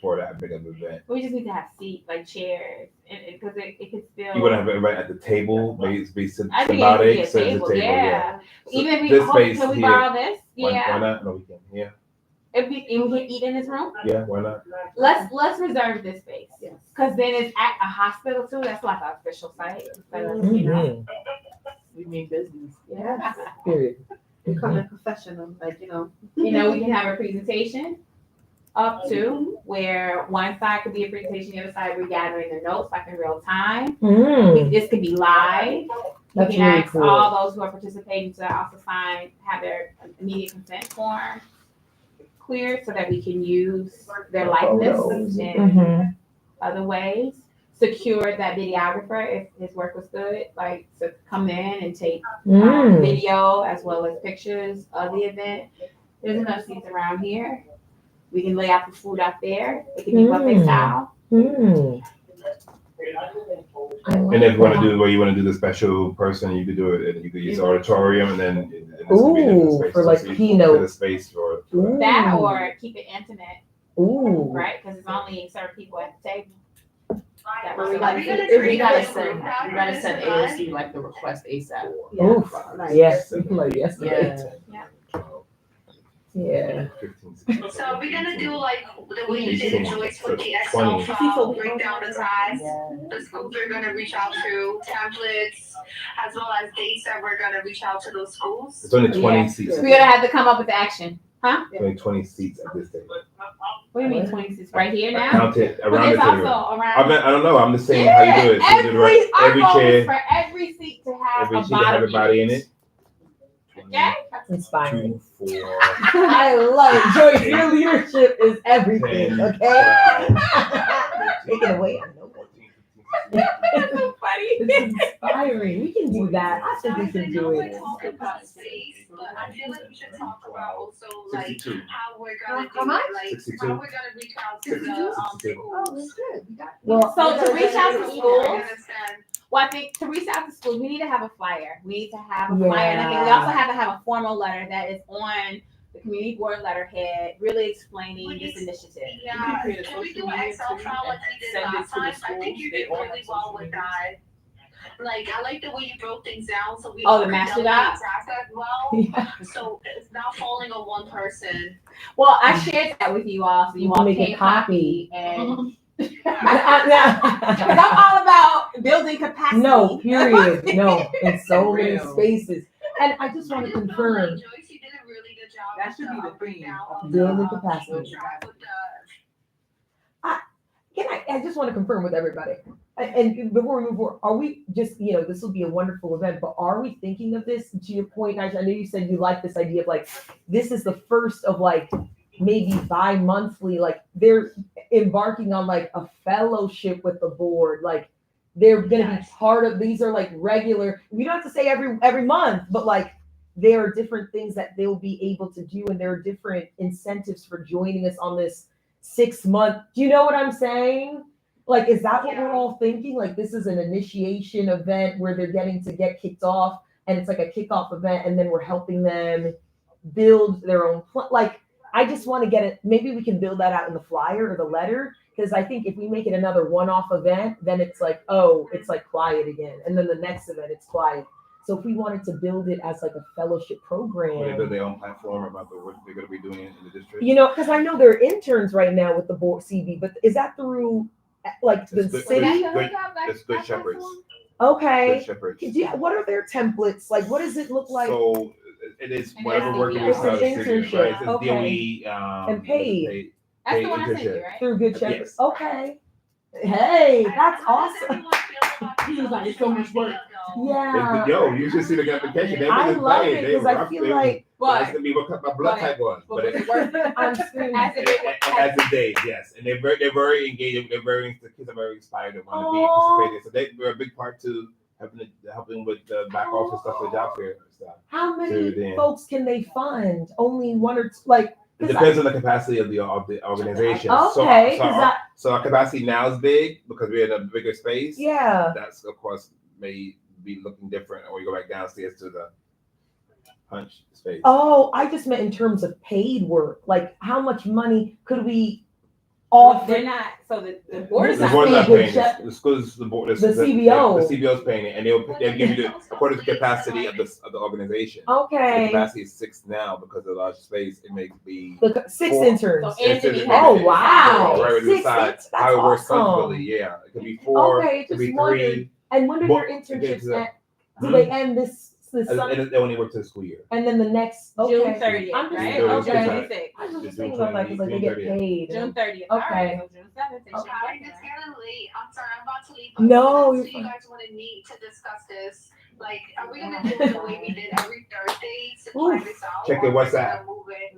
for that big of an event. We just need to have seats, like chairs, and because it could still. You want to have everybody at the table, maybe it's be I think it symbolic. could be a So it's table, a table, yeah. So Even if we this space can we here, borrow this? Why Yeah. not? No, we can. Yeah, If we can eat in this room. yeah. Why not? Let's reserve this space. Yes. Because then it's at a hospital too. That's like an official site. So, you know. Mhm. We mean business. Yeah. Period. Becoming professional, like You know, we can have a presentation up to where one side could be a presentation, the other side we're gathering the notes like in real time. Mm, This could be live. That's We can really ask cool. all those who are participating to also have their immediate consent form cleared so that we can use their likeness Photos. in Mhm. other ways. Secure that videographer if his work was good, like to come in and take Mm. video as well as pictures of the event. There's enough seats around here. We can lay out the food out there. It can be buffet Mm. style. Mm. I like And if you want that. to do where you want to do the special person, you could do it. And you could use the auditorium, and then this would be a different Ooh, space. for So like you can keynote. get a space for Ooh. That or keep it intimate, Ooh. right? Because it's only certain people at the table. That We was gotta, like, we gotta send AOC like the request ASAP. Oof. like, Yes. Like yesterday. Yeah. Yeah. 15, So are we gonna do like the way you did in Joyce with the 20. Excel file, break down the size? Yeah. The schools we're gonna reach out to, templates, as well as dates that we're gonna reach out to those schools. It's only 20 Yeah. seats. We're gonna have to come up with action. It's only 20 seats at this table. What do you mean 26 right here I now? counted But around the there's table. also I around. mean, I don't know. I'm just saying how you do it. So you do the right- Our every goal is chair, for every seat to have every a seat, bottom have everybody in it. Okay? That's inspiring. 2, 4, I love it. Joyce, your leadership is everything, 10, okay? 12, Take it away. I know. 14, 15, That's so funny. It's inspiring. We can do that. I think we can do it. Talk about space, but I feel like we should talk about also like 62. how we're gonna How do much? it, like 62. how we're gonna reach out to the 62. Oh, schools. that's good. We got. Well, So to reach out to I schools, understand. well, I think to reach out to schools, we need to have a flyer. We need to have a flyer. And I think we Yeah. also have to have a formal letter that is on the community board letterhead, really explaining this initiative. Yeah, create a can we social do an media Excel too file like and we did send it last to the time? I think schools. you They did all really have well social with media. that. Like, I like the way you broke things down, so we. Oh, the all master delegate doc? tasks as well. Yeah. So it's not falling on one person. Well, I shared that with you all, so you You can all make a can copy. copy and Because I'm all about building capacity. No, period. No, in so For many real. spaces. And I just want to I just felt confirm. like Joyce, you did a really good job. That with should be the theme. breakdown of Building the, capacity. track with the- I just want to confirm with everybody. And before we move forward, are we just, this will be a wonderful event, but are we thinking of this, to your point, Nigel, I know you said you like this idea of like, this is the first of like, maybe bi-monthly, like they're embarking on like a fellowship with the board, like they're gonna be part of, these are like regular, you don't have to say every month, but like there are different things that they'll be able to do, and there are different incentives for joining us on this 6 month. Do you know what I'm saying? Like, is that what we're all thinking? Like, this is an initiation event where they're getting to get kicked off, and it's like a kickoff event, and then we're helping them build their own like, I just want to get it. Maybe we can build that out in the flyer or the letter, because I think if we make it another one-off event, then it's like, oh, it's like quiet again, and then the next event it's quiet. So if we wanted to build it as like a fellowship program, Will they build their own platform about what they're gonna be doing in the district? because I know there are interns right now with the board CB, but is that through like the It's good- city? It's Good Shepherds. Okay. Good Shepherds. What are their templates? Like, what does it look like? So it is And whatever it's work you the- do out of the it's an city, internship. right? It's Okay. DOE, And paid. That's the Paid one I sent you, internship. right? Through Good Shepherd? Yes. Okay. Hey, that's How does awesome. everyone feel about He was like, it's the so much work. idea, though? Yeah. Yo, you should see the application. They I been love playing. it They because I rough. feel They- like It's But gonna be what my blood type was, but was it, it worth it? I'm screaming. As if it was- as the days, yes, and they're very engaged. The kids are very inspired and want to be Aw. participating. So they're a big part to helping with the back office stuff for the job fair and stuff. How many Dude, yeah. folks can they fund? Only one or two, like, It 'cause depends on the capacity of the organization. Okay, 'cause So our capacity now is big because we're in a bigger space. yeah. That's of course may be looking different when we go back downstairs to the punch space. Oh, I just meant in terms of paid work. Like, how much money could we Well, offer? they're not, so the board is The not board's not paying paying good this. The schools, the board, The CBO. The CBO's paying it, and they'll give you the according to the capacity of the organization. The Okay. capacity is 6 now because of the large space. It may be The 6 4. interns. So Anthony It's- has. Oh, wow. Right, we 6 decide that's how it works awesome. comfortably. Yeah, it could be 4. Okay, it could just be wondered. 3. And when do Well, their internships it's, end? Do they end this summer? And they only work to the school year. And then the next, okay. June 30th, I'm just right? June Or June 30th. 26th. I was just June thinking about that because like they get 30th. paid. June 30th. All Okay. right, so June 7th. they should Sorry, be it's working, getting late. I'm sorry, I'm about to leave. No, So you're you fine. guys want to meet to discuss this? Like, are we gonna do it the way we did every Thursday to Oof. plan this out? Check your or we're WhatsApp. gonna move it?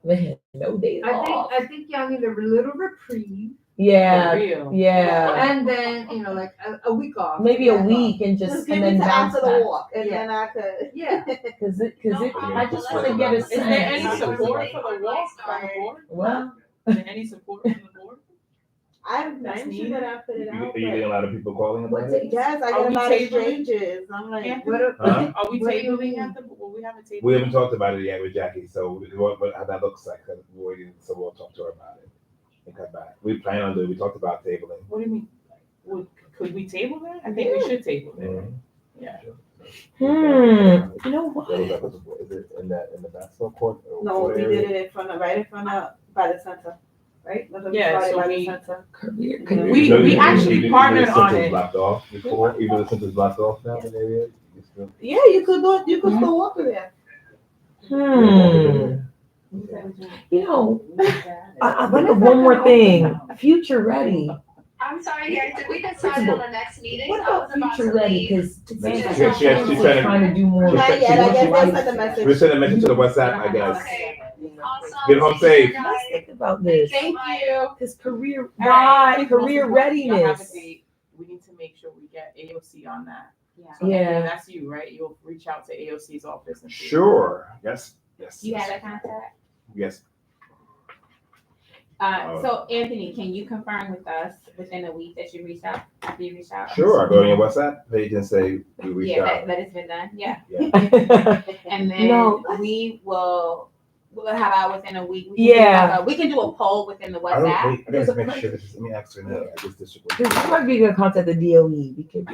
Man, no days off. I think y'all need a little reprieve, Yeah, For real. yeah. and then, like a week off. Maybe a Yeah. week and Just just, give and me then to bounce after the back. walk, and then I could. Yeah. Cause it, I just want to get a Is there any sense. support for the walk from the board? Well, Is there any support from the board? I've That's mentioned that I put it out. Are you getting a lot of people calling about But it? yes, I Are get a we lot of tabling? strangers. I'm like, Anthony? what? Huh? Are we What do you tabling mean? at the, well, we haven't tabled. We haven't talked about it yet with Jackie, so how that looks like. We're waiting, so we'll talk to her about it and come back. We plan on doing. We talked about tabling. What do you mean? Could we table that? I think we should table that. Mhm. Yeah. you know what? Is it in the basketball court? or No, what we area? did it in front of, right in front of, by the center, right? Was it Yeah, right so by the we- center? Career. We- Even we though actually even partnered the on center's it. blocked off before, even though the center's blocked off now in the area. You still- Yeah, you could do it. You could still walk through there. You know, I think of one more thing. Future ready. I'm sorry, guys, did we decide on the next meeting? What I about was about future to ready? leave. Because She's trying to do more. Not yet, I guess She wants that's the life. message. We sent a message to the WhatsApp, I guess. Okay, awesome. Get home Take care, safe. guys. Let's think about this. Thank you. Because career, All right. right, career Y'all have a readiness. date. We need to make sure we get AOC on that. Yeah. So Yeah. Anthony, that's you, right? You'll reach out to AOC's office and see. Sure. Yes. Yes. You yes. have that contact? Yes. So Anthony, can you confirm with us within a week that you reached out, after you reached out? Sure. I go on your WhatsApp page and say we reached Yeah, out. that it's been done, yeah. Yeah. And then No. we'll have out within a week. Yeah. We can do a poll within the I don't. WhatsApp. Wait, I gotta make sure. Let me ask her now. This district. This might be a good contact the DOE because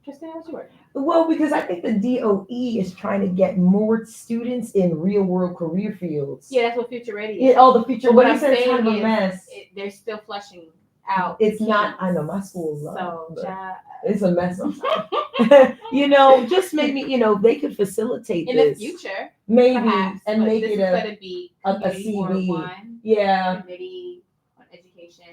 Christina, what's your word? Well, because I think the DOE is trying to get more students in real world career fields. Yeah, that's what Future Ready is. Yeah, all the future. But What what I I'm said, it's saying kind of a is mess. They're still flushing out. It's not. kids. I know my school. So, but child, it's a mess sometimes. Just maybe they could facilitate in the this future, maybe perhaps, and but make this it is a going to be a Community Board CV. 1, yeah Committee on Education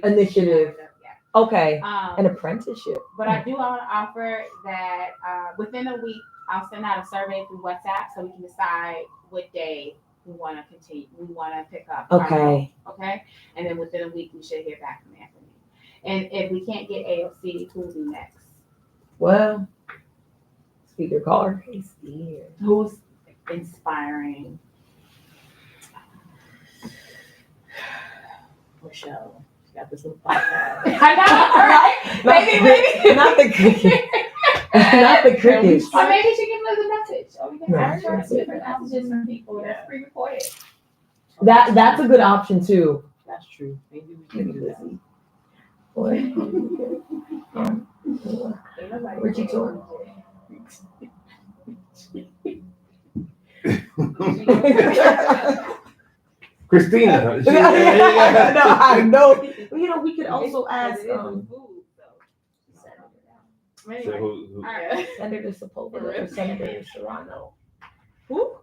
Initiative. Yeah. Okay, an Um, apprenticeship. but I do want to offer that within a week, I'll send out a survey through WhatsApp so we can decide what day we want to continue. We want to pick up. our Okay. vote, okay. And then within a week, we should hear back from Anthony. And if we can't get AOC, who will be next? Well, speaker caller is here. Who's inspiring? Michelle, she got this little podcast. I know, right? Maybe. Not the cricket. Not the cricket. Or maybe she can leave a message. Or we can No, ask her that's it. different messages from people that's pre-recorded. That's a good option too. That's true. Maybe we can do that. Richie tour. Christina. No, I know. We could also ask So Anyway, who- all right. Senator Sepulveda or Senator Serrano. All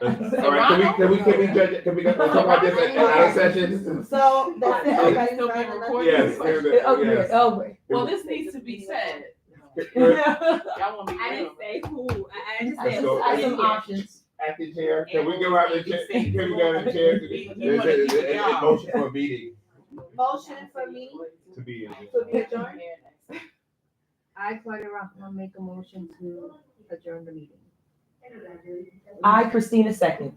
right, can we judge it? Can we talk about this at another session? So that's it. Everybody's Still being fine. recorded? Yes. Okay. Oh, Well, this needs to be said. wait. Y'all want me I to didn't say who. I just Let's said go. I have some options. Acting chair, can we go out the chair? Can we go out the chair? There's a motion for a meeting Motion for me to be. to be adjourned. I, Claudia Rothman, make a motion to adjourn the meeting. I, Christina, second.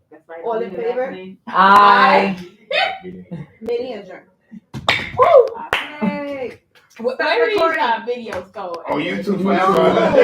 That's right. All in favor? I. Meeting adjourned. Hey. Where do these videos go? Oh, you too fast.